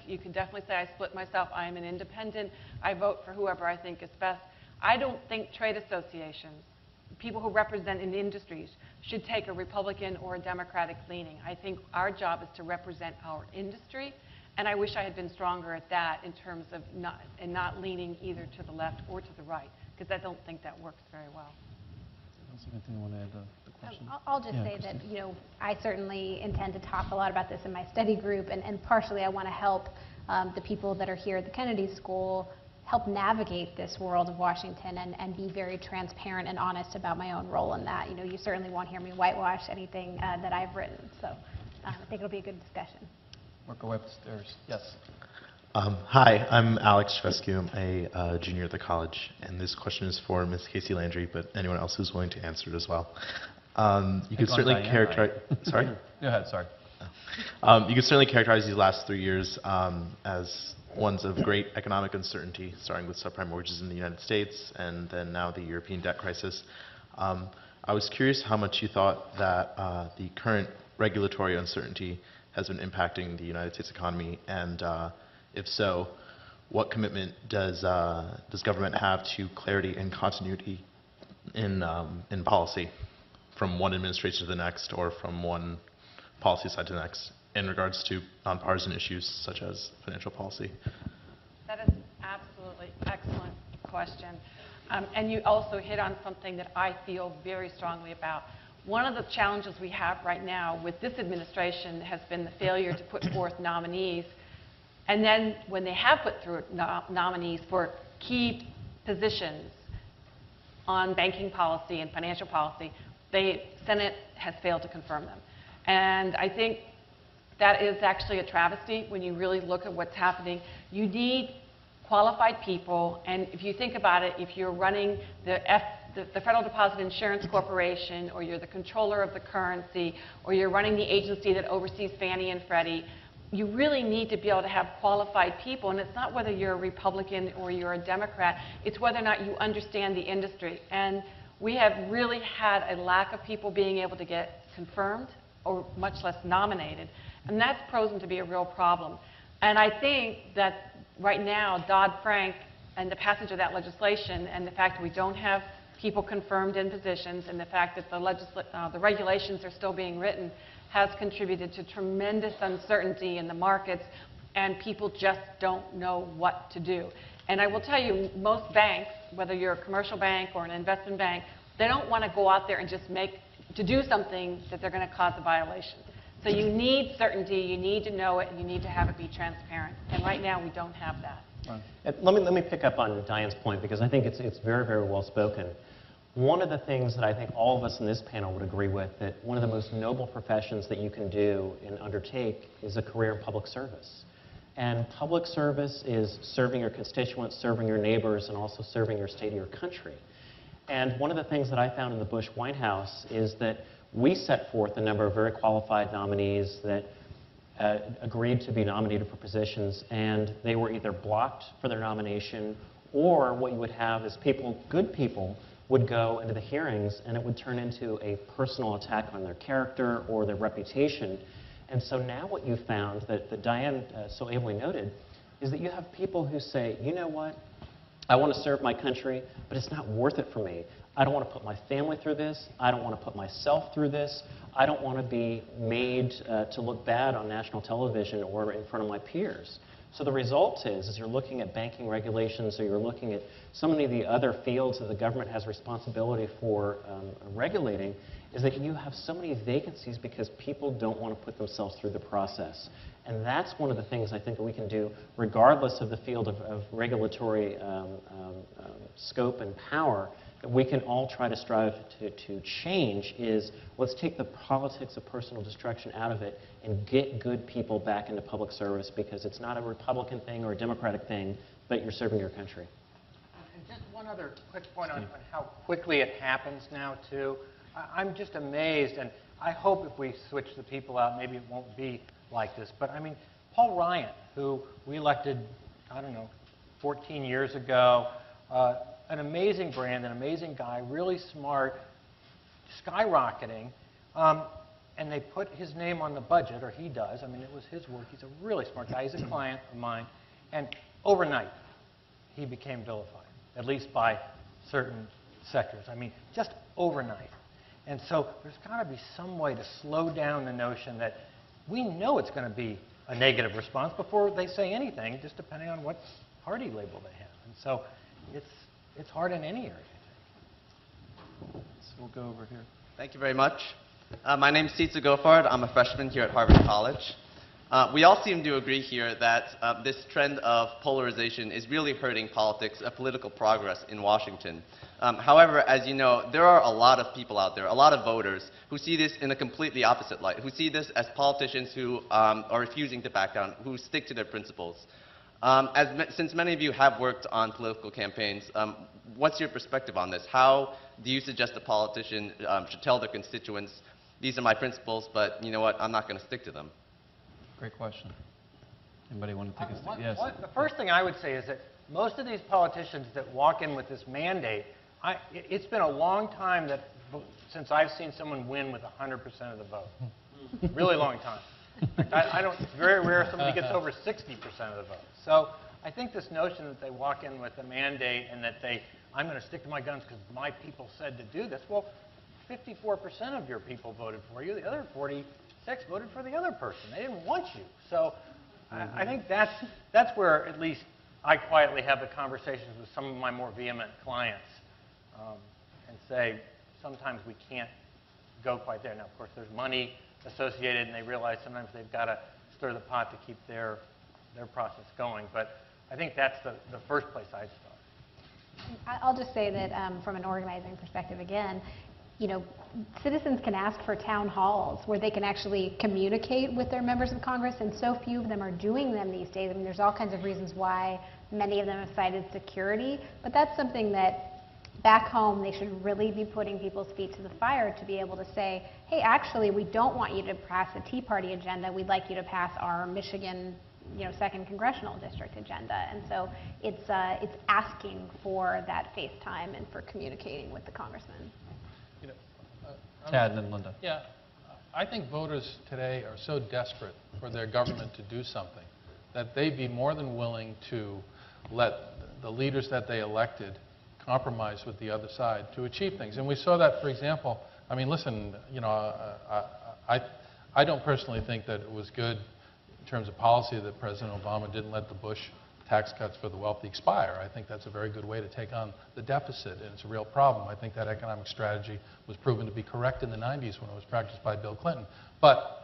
you can definitely say I split myself. I am an independent. I vote for whoever I think is best. I don't think trade associations, people who represent in industries, should take a Republican or a Democratic leaning. I think our job is to represent our industry. And I wish I had been stronger at that in terms of not leaning either to the left or to the right, because I don't think that works very well. Anything you want to add to the question? I'll just say that, I certainly intend to talk a lot about this in my study group, and partially I want to help the people that are here at the Kennedy School help navigate this world of Washington and be very transparent and honest about my own role in that. You certainly won't hear me whitewash anything that I've written, so I think it'll be a good discussion. Work our way upstairs. Yes. Hi, I'm Alex Fescu. I'm a junior at the college, and this question is for Ms. Casey Landry, but anyone else who's willing to answer it as well. You could certainly characterize. Sorry. Go ahead. Sorry. You could certainly characterize these last 3 years as ones of great economic uncertainty, starting with subprime mortgages in the United States, and then now the European debt crisis. I was curious how much you thought that the current regulatory uncertainty has been impacting the United States economy, and if so, what commitment does government have to clarity and continuity in policy from one administration to the next, or from one policy side to the next, in regards to nonpartisan issues such as financial policy? That is absolutely excellent question. And you also hit on something that I feel very strongly about. One of the challenges we have right now with this administration has been the failure to put forth nominees. And then when they have put through nominees for key positions on banking policy and financial policy, the Senate has failed to confirm them. And I think that is actually a travesty when you really look at what's happening. You need qualified people, and if you think about it, if you're running the Federal Deposit Insurance Corporation, or you're the controller of the currency, or you're running the agency that oversees Fannie and Freddie, you really need to be able to have qualified people, and it's not whether you're a Republican or you're a Democrat, it's whether or not you understand the industry. And we have really had a lack of people being able to get confirmed, or much less nominated, and that's proven to be a real problem. And I think that right now, Dodd-Frank and the passage of that legislation, and the fact that we don't have people confirmed in positions, and the fact that the regulations are still being written, has contributed to tremendous uncertainty in the markets, and people just don't know what to do. And I will tell you, most banks, whether you're a commercial bank or an investment bank, they don't want to go out there and just do something that they're going to cause a violation. So you need certainty, you need to know it, and you need to have it be transparent. And right now, we don't have that. Right. Let me pick up on Diane's point, because I think it's very, very well spoken. One of the things that I think all of us in this panel would agree with, that one of the most noble professions that you can do and undertake is a career in public service. And public service is serving your constituents, serving your neighbors, and also serving your state or your country. And one of the things that I found in the Bush White House is that we set forth a number of very qualified nominees that agreed to be nominated for positions, and they were either blocked for their nomination, or what you would have is people, good people, would go into the hearings and it would turn into a personal attack on their character or their reputation. And so now what you found, that Diane so ably noted, is that you have people who say, you know what, I want to serve my country, but it's not worth it for me. I don't want to put my family through this. I don't want to put myself through this. I don't want to be made to look bad on national television or in front of my peers. So the result is you're looking at banking regulations, or you're looking at so many of the other fields that the government has responsibility for regulating, is that you have so many vacancies because people don't want to put themselves through the process. And that's one of the things I think that we can do, regardless of the field of regulatory scope and power, that we can all try to strive to change, is let's take the politics of personal destruction out of it and get good people back into public service, because it's not a Republican thing or a Democratic thing, but you're serving your country. And just one other quick point on how quickly it happens now, too. I'm just amazed, and I hope if we switch the people out, maybe it won't be like this. But I mean, Paul Ryan, who we elected, I don't know, 14 years ago, an amazing brand, an amazing guy, really smart, skyrocketing, and they put his name on the budget, or he does. I mean, it was his work. He's a really smart guy. He's a client of mine. And overnight, he became vilified, at least by certain sectors. I mean, just overnight. And so there's got to be some way to slow down the notion that we know it's going to be a negative response before they say anything, just depending on what party label they have. And so it's hard in any area, I think. So we'll go over here. Thank you very much. My name is Sitsu Gofard. I'm a freshman here at Harvard College. We all seem to agree here that this trend of polarization is really hurting politics, political progress in Washington. However, as you know, there are a lot of people out there, a lot of voters, who see this in a completely opposite light, who see this as politicians who are refusing to back down, who stick to their principles. Since many of you have worked on political campaigns, what's your perspective on this? How do you suggest a politician should tell their constituents, these are my principles, but you know what, I'm not going to stick to them? Great question. Anybody want to take a yes? The first thing I would say is that most of these politicians that walk in with this mandate, it's been a long time since I've seen someone win with 100% of the vote. Really long time. It's very rare somebody gets over 60% of the vote. So I think this notion that they walk in with a mandate and that I'm going to stick to my guns because my people said to do this. Well, 54% of your people voted for you. The other 46 voted for the other person. They didn't want you. So I think that's where at least I quietly have the conversations with some of my more vehement clients and say sometimes we can't go quite there. Now, of course, there's money associated, and they realize sometimes they've got to stir the pot to keep their process going. But I think that's the first place I'd start. I'll just say that from an organizing perspective, again, you know, citizens can ask for town halls where they can actually communicate with their members of Congress, and so few of them are doing them these days. I mean, there's all kinds of reasons why many of them have cited security, but that's something that back home they should really be putting people's feet to the fire to be able to say, hey, actually, we don't want you to pass a Tea Party agenda. We'd like you to pass our Michigan, you know, 2nd Congressional District agenda. And so it's asking for that face time and for communicating with the congressman. You know, Chad and then Linda. Yeah, I think voters today are so desperate for their government to do something that they'd be more than willing to let the leaders that they elected compromise with the other side to achieve things. And we saw that, for example, I mean, listen, you know, I don't personally think that it was good in terms of policy that President Obama didn't let the Bush tax cuts for the wealthy expire. I think that's a very good way to take on the deficit, and it's a real problem. I think that economic strategy was proven to be correct in the 90s when it was practiced by Bill Clinton. But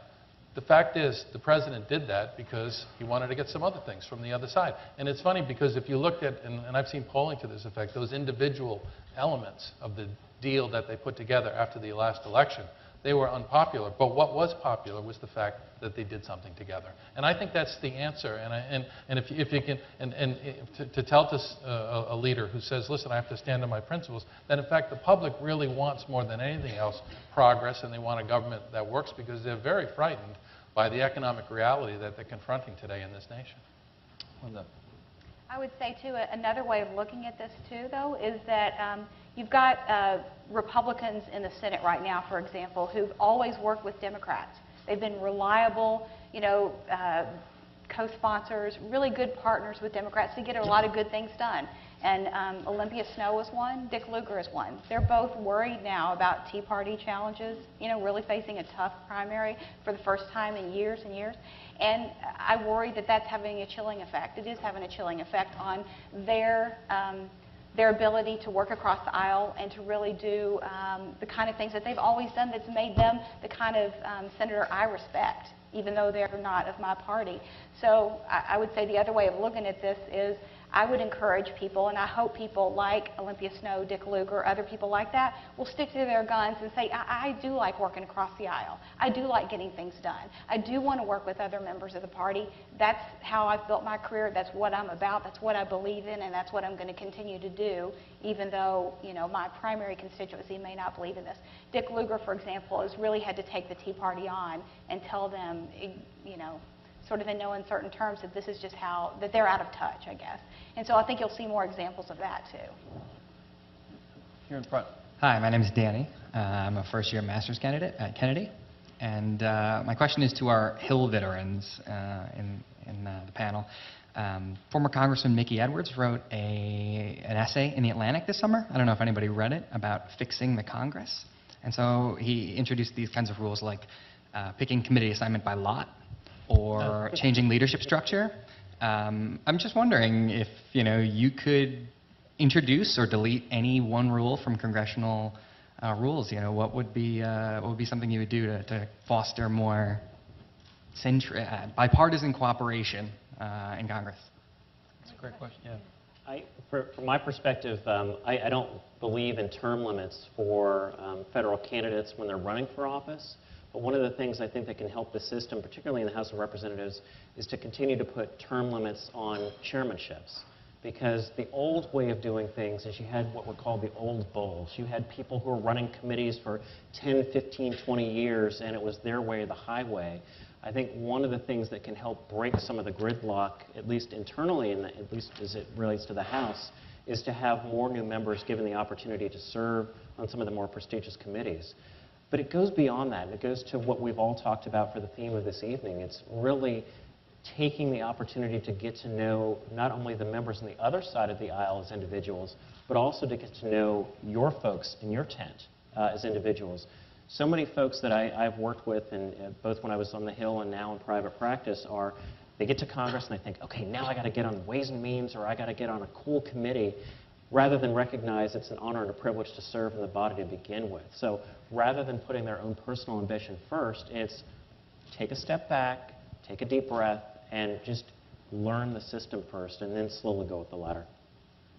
the fact is, the president did that because he wanted to get some other things from the other side. And it's funny because if you looked at, and I've seen polling to this effect, those individual elements of the deal that they put together after the last election, they were unpopular. But what was popular was the fact that they did something together. And I think that's the answer. And if you can, to tell to a leader who says, listen, I have to stand on my principles, then in fact the public really wants more than anything else progress, and they want a government that works because they're very frightened by the economic reality that they're confronting today in this nation. Linda. I would say, too, another way of looking at this, too, though, is that you've got Republicans in the Senate right now, for example, who've always worked with Democrats. They've been reliable, you know, co-sponsors, really good partners with Democrats to get a lot of good things done. And Olympia Snowe is one, Dick Lugar is one. They're both worried now about Tea Party challenges, you know, really facing a tough primary for the first time in years and years. And I worry that that's having a chilling effect. It is having a chilling effect on their ability to work across the aisle and to really do the kind of things that they've always done that's made them the kind of senator I respect, even though they're not of my party. So I would say the other way of looking at this is I would encourage people, and I hope people like Olympia Snowe, Dick Lugar, other people like that, will stick to their guns and say, I do like working across the aisle. I do like getting things done. I do want to work with other members of the party. That's how I've built my career. That's what I'm about. That's what I believe in, and that's what I'm going to continue to do, even though, you know, my primary constituency may not believe in this. Dick Lugar, for example, has really had to take the Tea Party on and tell them, you know, sort of in no uncertain terms that this is just how, that they're out of touch, I guess. And so I think you'll see more examples of that, too. Here in front. Hi, my name is Danny. I'm a first-year master's candidate at Kennedy. And my question is to our Hill veterans in the panel. Former Congressman Mickey Edwards wrote an essay in The Atlantic this summer. I don't know if anybody read it, about fixing the Congress. And so he introduced these kinds of rules like picking committee assignment by lot, or changing leadership structure. I'm just wondering if, you know, you could introduce or delete any one rule from congressional rules. You know, what would be something you would do to foster more bipartisan cooperation in Congress? That's a great question. Yeah. From my perspective, I don't believe in term limits for federal candidates when they're running for office. But one of the things I think that can help the system, particularly in the House of Representatives, is to continue to put term limits on chairmanships. Because the old way of doing things is you had what were called the old bulls. You had people who were running committees for 10, 15, 20 years, and it was their way or the highway. I think one of the things that can help break some of the gridlock, at least internally, at least as it relates to the House, is to have more new members given the opportunity to serve on some of the more prestigious committees. But it goes beyond that. It goes to what we've all talked about for the theme of this evening. It's really taking the opportunity to get to know not only the members on the other side of the aisle as individuals, but also to get to know your folks in your tent as individuals. So many folks that I've worked with, and both when I was on the Hill and now in private practice, they get to Congress and they think, okay, now I got to get on Ways and Means, or I got to get on a cool committee, rather than recognize it's an honor and a privilege to serve in the body to begin with. So rather than putting their own personal ambition first, it's take a step back, take a deep breath, and just learn the system first, and then slowly go with the latter.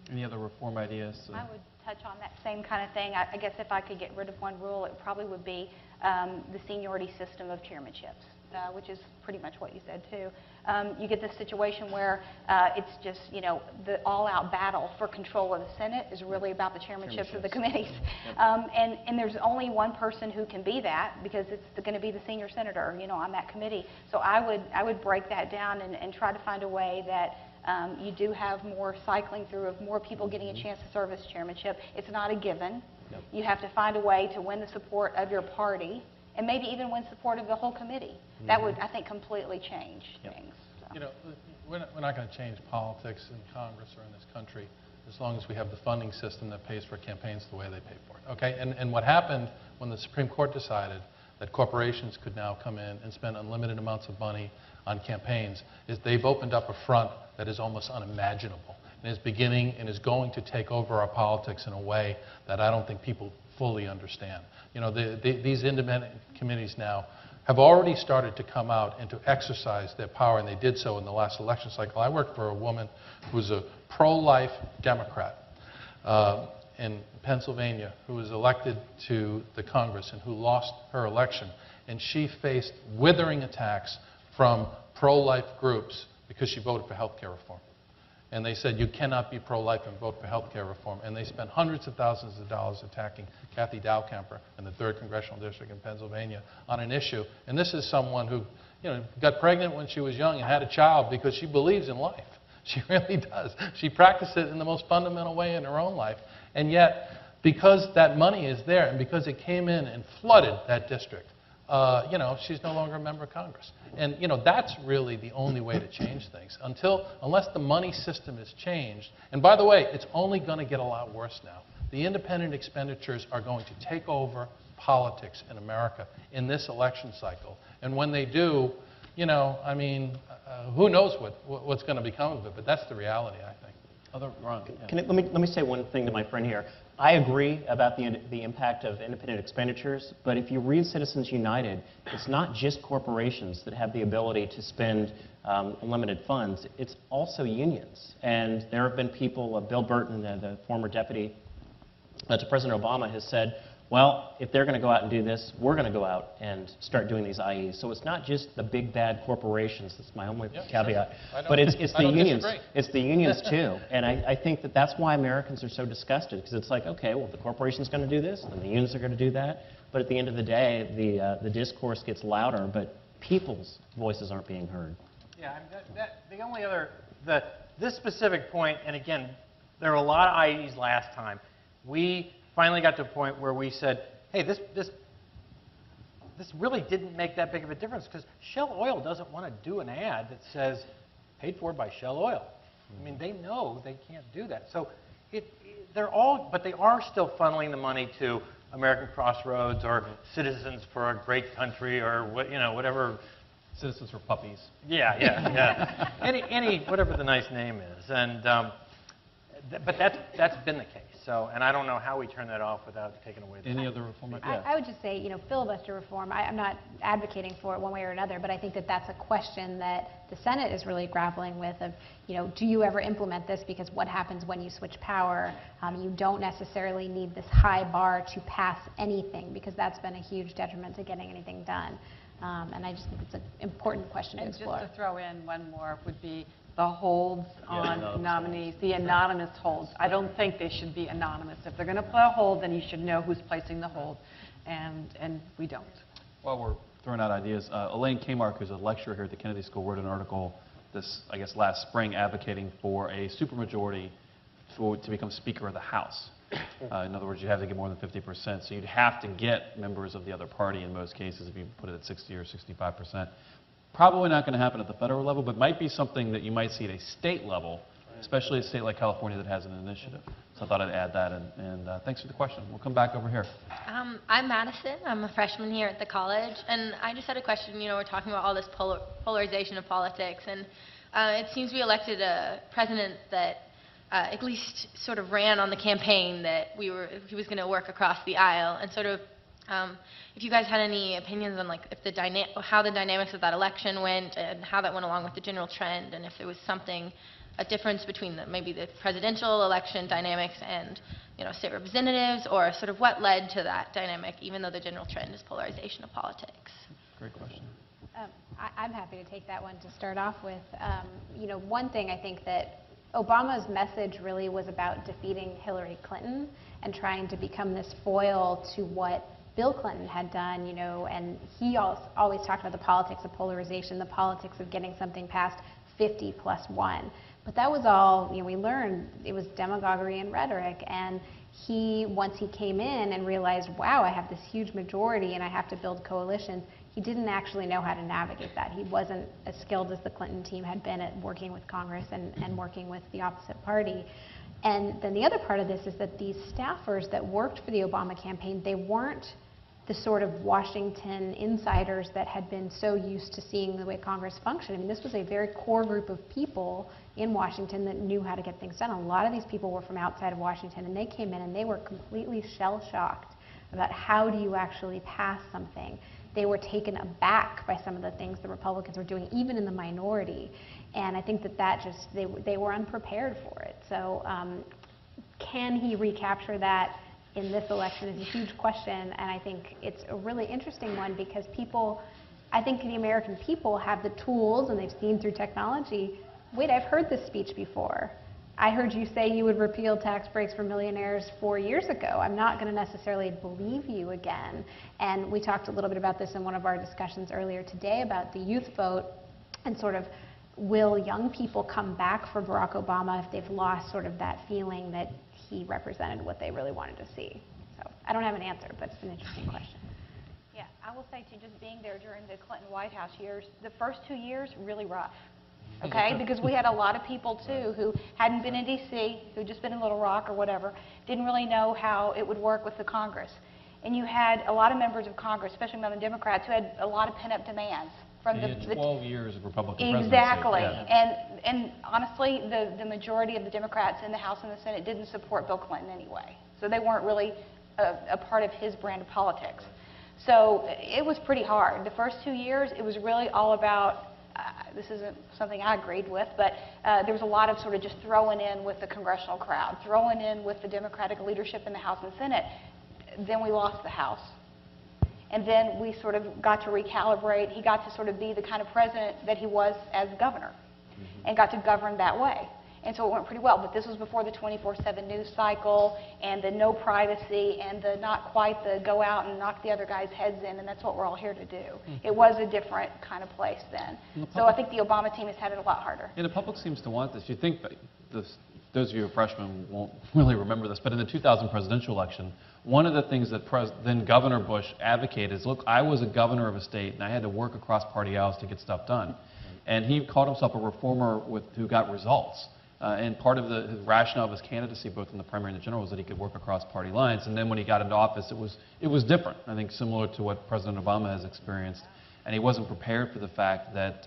Any other reform ideas? I would touch on that same kind of thing. I guess if I could get rid of one rule, it probably would be the seniority system of chairmanships, which is pretty much what you said too. You get this situation where it's just, the all-out battle for control of the Senate is really about the chairmanships of the committees. And there's only one person who can be that, because it's going to be the senior senator, on that committee. So I would break that down and try to find a way that you do have more cycling through of more people getting a chance to serve as chairmanship. It's not a given. You have to find a way to win the support of your party, and maybe even win support of the whole committee. That would, I think, completely change things. So. We're not going to change politics in Congress or in this country as long as we have the funding system that pays for campaigns the way they pay for it. Okay? And what happened when the Supreme Court decided that corporations could now come in and spend unlimited amounts of money on campaigns is they've opened up a front that is almost unimaginable, and is beginning and is going to take over our politics in a way that I don't think people fully understand. These independent committees now have already started to come out and to exercise their power, and they did so in the last election cycle. I worked for a woman who was a pro-life Democrat in Pennsylvania, who was elected to the Congress and who lost her election, and she faced withering attacks from pro-life groups because she voted for health care reform. And they said, you cannot be pro-life and vote for health care reform. And they spent hundreds of thousands of dollars attacking Kathy Dowkemper in the 3rd Congressional District in Pennsylvania on an issue. And this is someone who got pregnant when she was young and had a child because she believes in life. She really does. She practiced it in the most fundamental way in her own life. And yet, because that money is there and because it came in and flooded that district, she's no longer a member of Congress. And, that's really the only way to change things. Unless the money system is changed, and by the way, it's only going to get a lot worse now. The independent expenditures are going to take over politics in America in this election cycle. And when they do, who knows what's going to become of it, but that's the reality, I think. Let me say one thing to my friend here. I agree about the impact of independent expenditures, but if you read Citizens United, it's not just corporations that have the ability to spend unlimited funds. It's also unions. And there have been people, Bill Burton, the former deputy to President Obama, has said, well, if they're going to go out and do this, we're going to go out and start doing these IEs. So it's not just the big bad corporations. That's my only caveat. But it's the unions. It's the unions too. And I think that's why Americans are so disgusted, because it's like, okay, well, the corporation's going to do this, and the unions are going to do that. But at the end of the day, the discourse gets louder, but people's voices aren't being heard. Yeah, the only other, this specific point, and again, there were a lot of IEs last time. We finally got to a point where we said, hey, this really didn't make that big of a difference, because Shell Oil doesn't want to do an ad that says paid for by Shell Oil. I mean, they know they can't do that. So but they are still funneling the money to American Crossroads or Citizens for a Great Country or whatever. Citizens for Puppies. Yeah. any whatever the nice name is, and but that's been the case. So, and I don't know how we turn that off without taking away the... Any other reform? I would just say, filibuster reform, I'm not advocating for it one way or another, but I think that that's a question that the Senate is really grappling with of, do you ever implement this? Because what happens when you switch power? You don't necessarily need this high bar to pass anything, because that's been a huge detriment to getting anything done. And I just think it's an important question to explore. Just to throw in one more would be the holds on nominees, the anonymous holds. I don't think they should be anonymous. If they're going to put a hold, then you should know who's placing the hold, and we don't. While we're throwing out ideas, Elaine Kamark, who's a lecturer here at the Kennedy School, wrote an article last spring advocating for a supermajority to become Speaker of the House. In other words, you have to get more than 50%, so you'd have to get members of the other party in most cases if you put it at 60 or 65%. Probably not going to happen at the federal level, but might be something that you might see at a state level, especially a state like California that has an initiative. So I thought I'd add that, and thanks for the question. We'll come back over here. I'm Madison. I'm a freshman here at the college, and I just had a question. We're talking about all this polarization of politics, and it seems we elected a president that at least sort of ran on the campaign that he was going to work across the aisle, and sort of if you guys had any opinions on how the dynamics of that election went and how that went along with the general trend, and if there was a difference between maybe the presidential election dynamics and state representatives, or sort of what led to that dynamic, even though the general trend is polarization of politics? Great question. I'm happy to take that one to start off with. One thing I think that Obama's message really was about defeating Hillary Clinton and trying to become this foil to what Bill Clinton had done, and he always talked about the politics of polarization, the politics of getting something past 50+1. But that was all, we learned it was demagoguery and rhetoric. And once he came in and realized, wow, I have this huge majority and I have to build coalitions, he didn't actually know how to navigate that. He wasn't as skilled as the Clinton team had been at working with Congress and working with the opposite party. And then the other part of this is that these staffers that worked for the Obama campaign, they weren't the sort of Washington insiders that had been so used to seeing the way Congress functioned. I mean, this was a very core group of people in Washington that knew how to get things done. A lot of these people were from outside of Washington, and they came in and they were completely shell-shocked about how do you actually pass something. They were taken aback by some of the things the Republicans were doing, even in the minority. And I think that just, they were unprepared for it. So can he recapture that in this election is a huge question, and I think it's a really interesting one because I think the American people have the tools and they've seen through technology, wait, I've heard this speech before. I heard you say you would repeal tax breaks for millionaires 4 years ago. I'm not going to necessarily believe you again. And we talked a little bit about this in one of our discussions earlier today about the youth vote and sort of will young people come back for Barack Obama if they've lost sort of that feeling that he represented what they really wanted to see. So I don't have an answer, but it's an interesting question. Yeah, I will say too, just being there during the Clinton White House years, the first 2 years, really rough. Okay, because we had a lot of people too who hadn't been in D.C., who'd just been in Little Rock or whatever, didn't really know how it would work with the Congress. And you had a lot of members of Congress, especially among the Democrats, who had a lot of pent-up demands. From the 12 years of Republican presidency. Exactly. Yeah. And honestly, the majority of the Democrats in the House and the Senate didn't support Bill Clinton anyway. So they weren't really a part of his brand of politics. So it was pretty hard. The first 2 years, it was really all about, this isn't something I agreed with, but there was a lot of sort of just throwing in with the congressional crowd, throwing in with the Democratic leadership in the House and Senate. Then we lost the House. And then we sort of got to recalibrate. He got to sort of be the kind of president that he was as governor and got to govern that way. And so it went pretty well. But this was before the 24/7 news cycle and the no privacy and the not quite the go out and knock the other guy's heads in, and that's what we're all here to do. It was a different kind of place then. So I think the Obama team has had it a lot harder. Yeah, the public seems to want this. You think those of you who are freshmen won't really remember this, but in the 2000 presidential election, one of the things that then Governor Bush advocated is, look, I was a governor of a state and I had to work across party aisles to get stuff done. And he called himself a reformer who got results. And part of his rationale of his candidacy, both in the primary and the general, was that he could work across party lines. And then when he got into office, it was different, I think similar to what President Obama has experienced. And he wasn't prepared for the fact that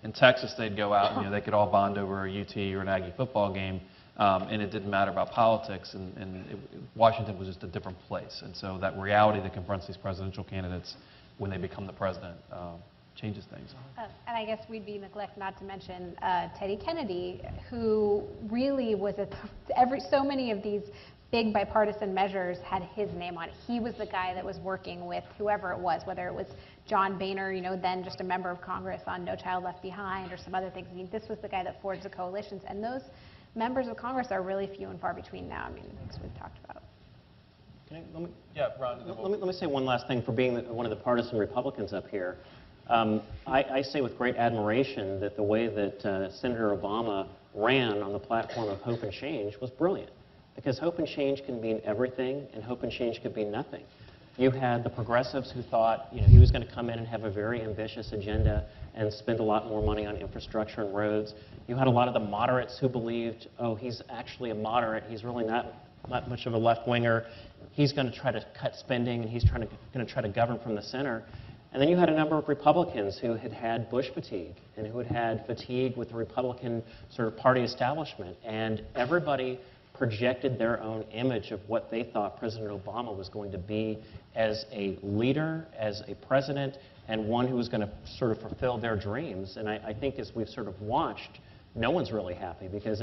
in Texas they'd go out and they could all bond over a UT or an Aggie football game. And it didn't matter about politics, Washington was just a different place. And so that reality that confronts these presidential candidates when they become the president changes things. And I guess we'd be neglect not to mention Teddy Kennedy, who really was so many of these big bipartisan measures had his name on it. He was the guy that was working with whoever it was, whether it was John Boehner, then just a member of Congress on No Child Left Behind or some other things. I mean, this was the guy that forged the coalitions, and those members of Congress are really few and far between now. I mean, as we've talked about. Ron. Let me say one last thing for being one of the partisan Republicans up here. I say with great admiration that the way that Senator Obama ran on the platform of hope and change was brilliant. Because hope and change can mean everything, and hope and change could mean nothing. You had the progressives who thought he was going to come in and have a very ambitious agenda and spend a lot more money on infrastructure and roads. You had a lot of the moderates who believed, oh, he's actually a moderate. He's really not much of a left-winger. He's going to try to cut spending, and he's going to try to govern from the center. And then you had a number of Republicans who had had Bush fatigue and who had had fatigue with the Republican sort of party establishment. And everybody projected their own image of what they thought President Obama was going to be as a leader, as a president, and one who was going to sort of fulfill their dreams. And I think as we've sort of watched no one's really happy because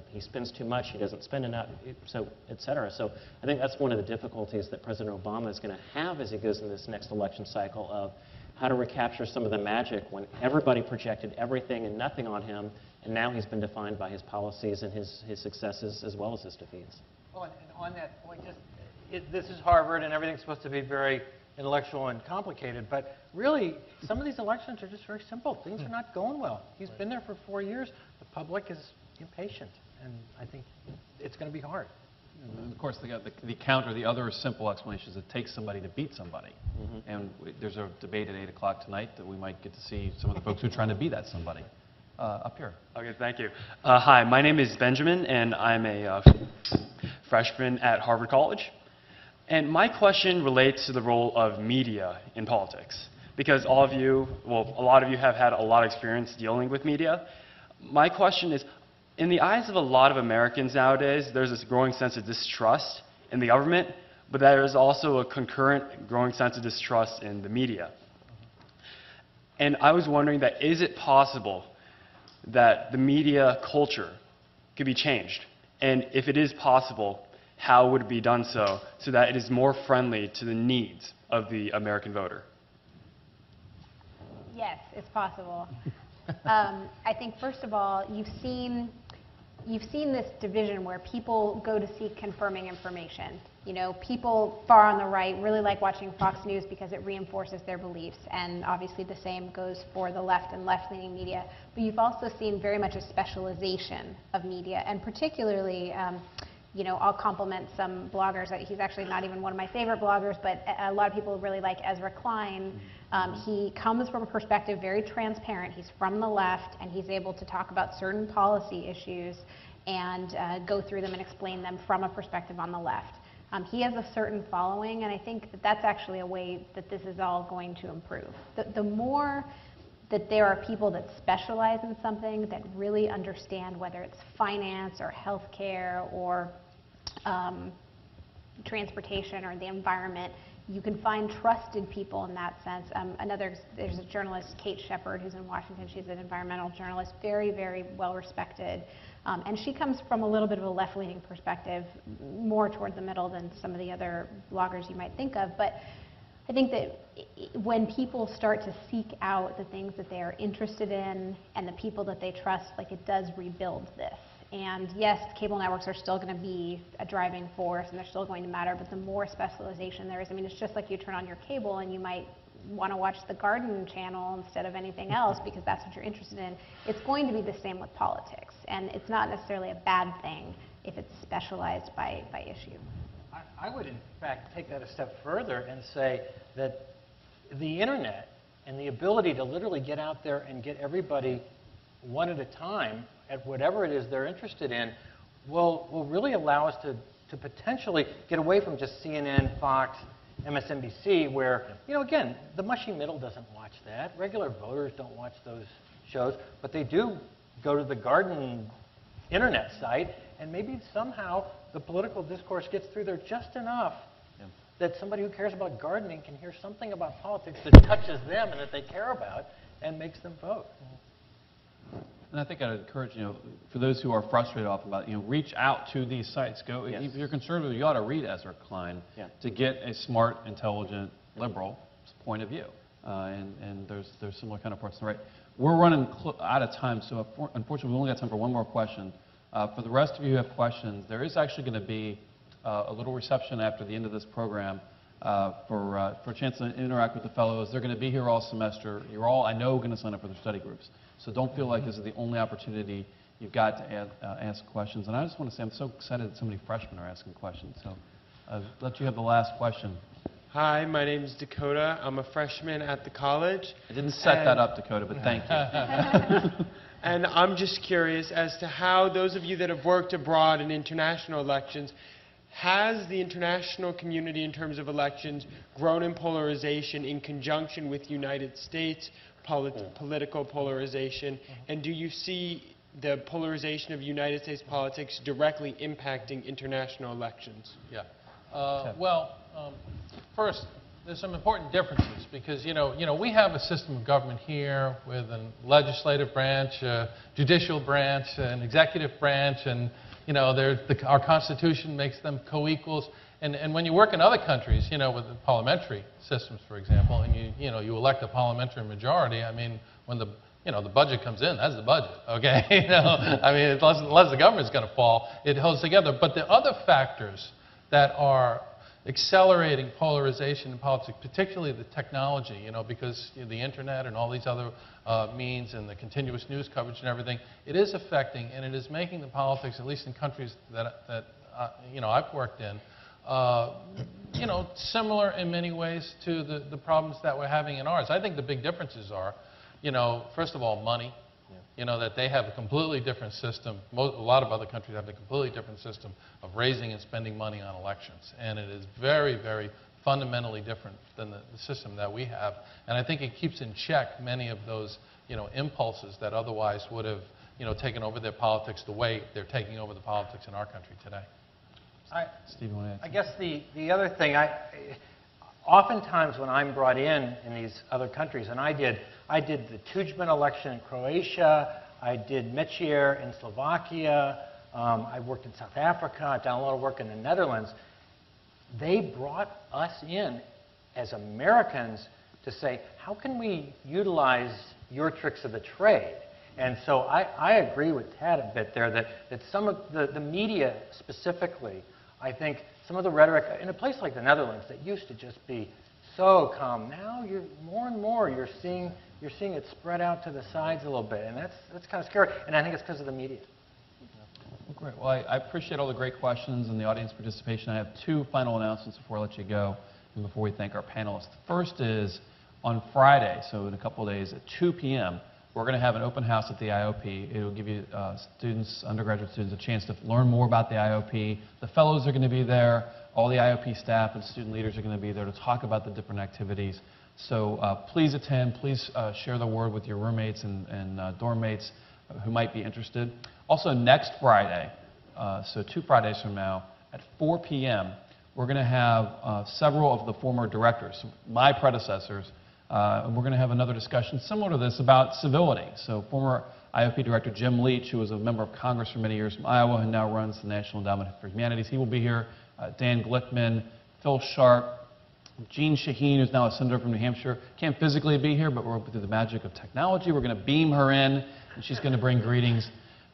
he spends too much, he doesn't spend enough, so et cetera. So I think that's one of the difficulties that President Obama is going to have as he goes in this next election cycle of how to recapture some of the magic when everybody projected everything and nothing on him, and now he's been defined by his policies and his successes as well as his defeats. Well, and on that point, this is Harvard, and everything's supposed to be very intellectual and complicated, but really, some of these elections are just very simple. Things are not going well. He's been there for 4 years. The public is impatient, and I think it's going to be hard. And of course, the counter, the other simple explanation is it takes somebody to beat somebody. And there's a debate at 8 o'clock tonight that we might get to see some of the folks who are trying to be that somebody. Up here. Okay, thank you. Hi, my name is Benjamin, and I'm a freshman at Harvard College. And my question relates to the role of media in politics. Because all of you, well, a lot of you have had a lot of experience dealing with media. My question is, in the eyes of a lot of Americans nowadays, there's this growing sense of distrust in the government, but there is also a concurrent growing sense of distrust in the media. And I was wondering that, is it possible that the media culture could be changed? And if it is possible, how would it be done so that it is more friendly to the needs of the American voter? Yes, it's possible. I think, first of all, you've seen this division where people go to seek confirming information. People far on the right really like watching Fox News because it reinforces their beliefs, and obviously the same goes for the left and left-leaning media. But you've also seen very much a specialization of media, and particularly, I'll compliment some bloggers. He's actually not even one of my favorite bloggers, but a lot of people really like Ezra Klein. He comes from a perspective very transparent. He's from the left, and he's able to talk about certain policy issues and go through them and explain them from a perspective on the left. He has a certain following, and I think that that's actually a way that this is all going to improve. The more that there are people that specialize in something, that really understand whether it's finance or healthcare or transportation or the environment, you can find trusted people in that sense. There's a journalist, Kate Shepard, who's in Washington. She's an environmental journalist, very, very well respected. And she comes from a little bit of a left-leaning perspective, more toward the middle than some of the other bloggers you might think of. But I think that when people start to seek out the things that they are interested in and the people that they trust, it does rebuild this. And yes, cable networks are still going to be a driving force, and they're still going to matter, but the more specialization there is, it's just like you turn on your cable and you might want to watch the garden channel instead of anything else because that's what you're interested in. It's going to be the same with politics, and it's not necessarily a bad thing if it's specialized by issue. I would, in fact, take that a step further and say that the internet and the ability to literally get out there and get everybody one at a time at whatever it is they're interested in will really allow us to potentially get away from just CNN, Fox, MSNBC, where, again, the mushy middle doesn't watch that. Regular voters don't watch those shows, but they do go to the garden internet site, and maybe somehow the political discourse gets through there just enough that somebody who cares about gardening can hear something about politics that touches them and that they care about and makes them vote. And I think I'd encourage, for those who are frustrated often about, reach out to these sites. Go, yes. If you're conservative, you ought to read Ezra Klein to get a smart, intelligent, liberal point of view. And there's similar counterparts on the right. We're running out of time, so unfortunately we only got time for one more question. For the rest of you who have questions, there is actually going to be a little reception after the end of this program for a chance to interact with the fellows. They're going to be here all semester. You're all, I know, going to sign up for their study groups. So don't feel like this is the only opportunity you've got to ask questions. And I just want to say I'm so excited that so many freshmen are asking questions. So I'll let you have the last question. Hi, my name is Dakota. I'm a freshman at the college. I didn't set that up, Dakota, but thank you. And I'm just curious as to how those of you that have worked abroad in international elections, has the international community in terms of elections grown in polarization in conjunction with United States political polarization? And do you see the polarization of United States politics directly impacting international elections? Yeah. First, there's some important differences because, we have a system of government here with a legislative branch, a judicial branch, an executive branch, and, our Constitution makes them co-equals. And when you work in other countries, with the parliamentary systems, for example, and you elect a parliamentary majority, I mean, when the budget comes in, that's the budget, okay? I mean, unless the government's going to fall, it holds together. But the other factors that are accelerating polarization in politics, particularly the technology, because the internet and all these other means and the continuous news coverage and everything, it is affecting and it is making the politics, at least in countries that I've worked in, similar in many ways to the problems that we're having in ours. I think the big differences are, first of all, money. That they have a completely different system. A lot of other countries have a completely different system of raising and spending money on elections. And it is very, very fundamentally different than the system that we have. And I think it keeps in check many of those, impulses that otherwise would have, taken over their politics the way they're taking over the politics in our country today. Steve, you want to add? I guess the other thing, oftentimes when I'm brought in these other countries, and I did the Tudjman election in Croatia, I did Mečiar in Slovakia, I worked in South Africa, I've done a lot of work in the Netherlands. They brought us in as Americans to say, how can we utilize your tricks of the trade? And so I agree with Tad a bit there that some of the media specifically, I think some of the rhetoric in a place like the Netherlands that used to just be so calm, now you're more and more you're seeing it spread out to the sides a little bit, and that's kind of scary. And I think it's because of the media. Well, great. Well, I appreciate all the great questions and the audience participation. I have two final announcements before I let you go and before we thank our panelists. The first is on Friday, so in a couple of days at 2 p.m., we're going to have an open house at the IOP. It will give you undergraduate students, a chance to learn more about the IOP. The fellows are going to be there. All the IOP staff and student leaders are going to be there to talk about the different activities. So please attend. Please share the word with your roommates and dorm mates who might be interested. Also, next Friday, so 2 Fridays from now, at 4 p.m., we're going to have several of the former directors, my predecessors, and we're going to have another discussion similar to this about civility. So former IOP Director Jim Leach, who was a member of Congress for many years from Iowa and now runs the National Endowment for Humanities, he will be here. Dan Glickman, Phil Sharp, Jean Shaheen, who's now a senator from New Hampshire, can't physically be here, but through the magic of technology, we're going to beam her in, and she's going to bring greetings.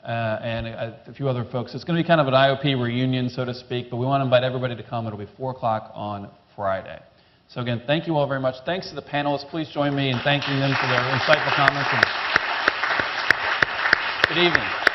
And a few other folks. It's going to be kind of an IOP reunion, so to speak, but we want to invite everybody to come. It'll be 4 o'clock on Friday. So again, thank you all very much. Thanks to the panelists. Please join me in thanking them for their insightful comments. And good evening.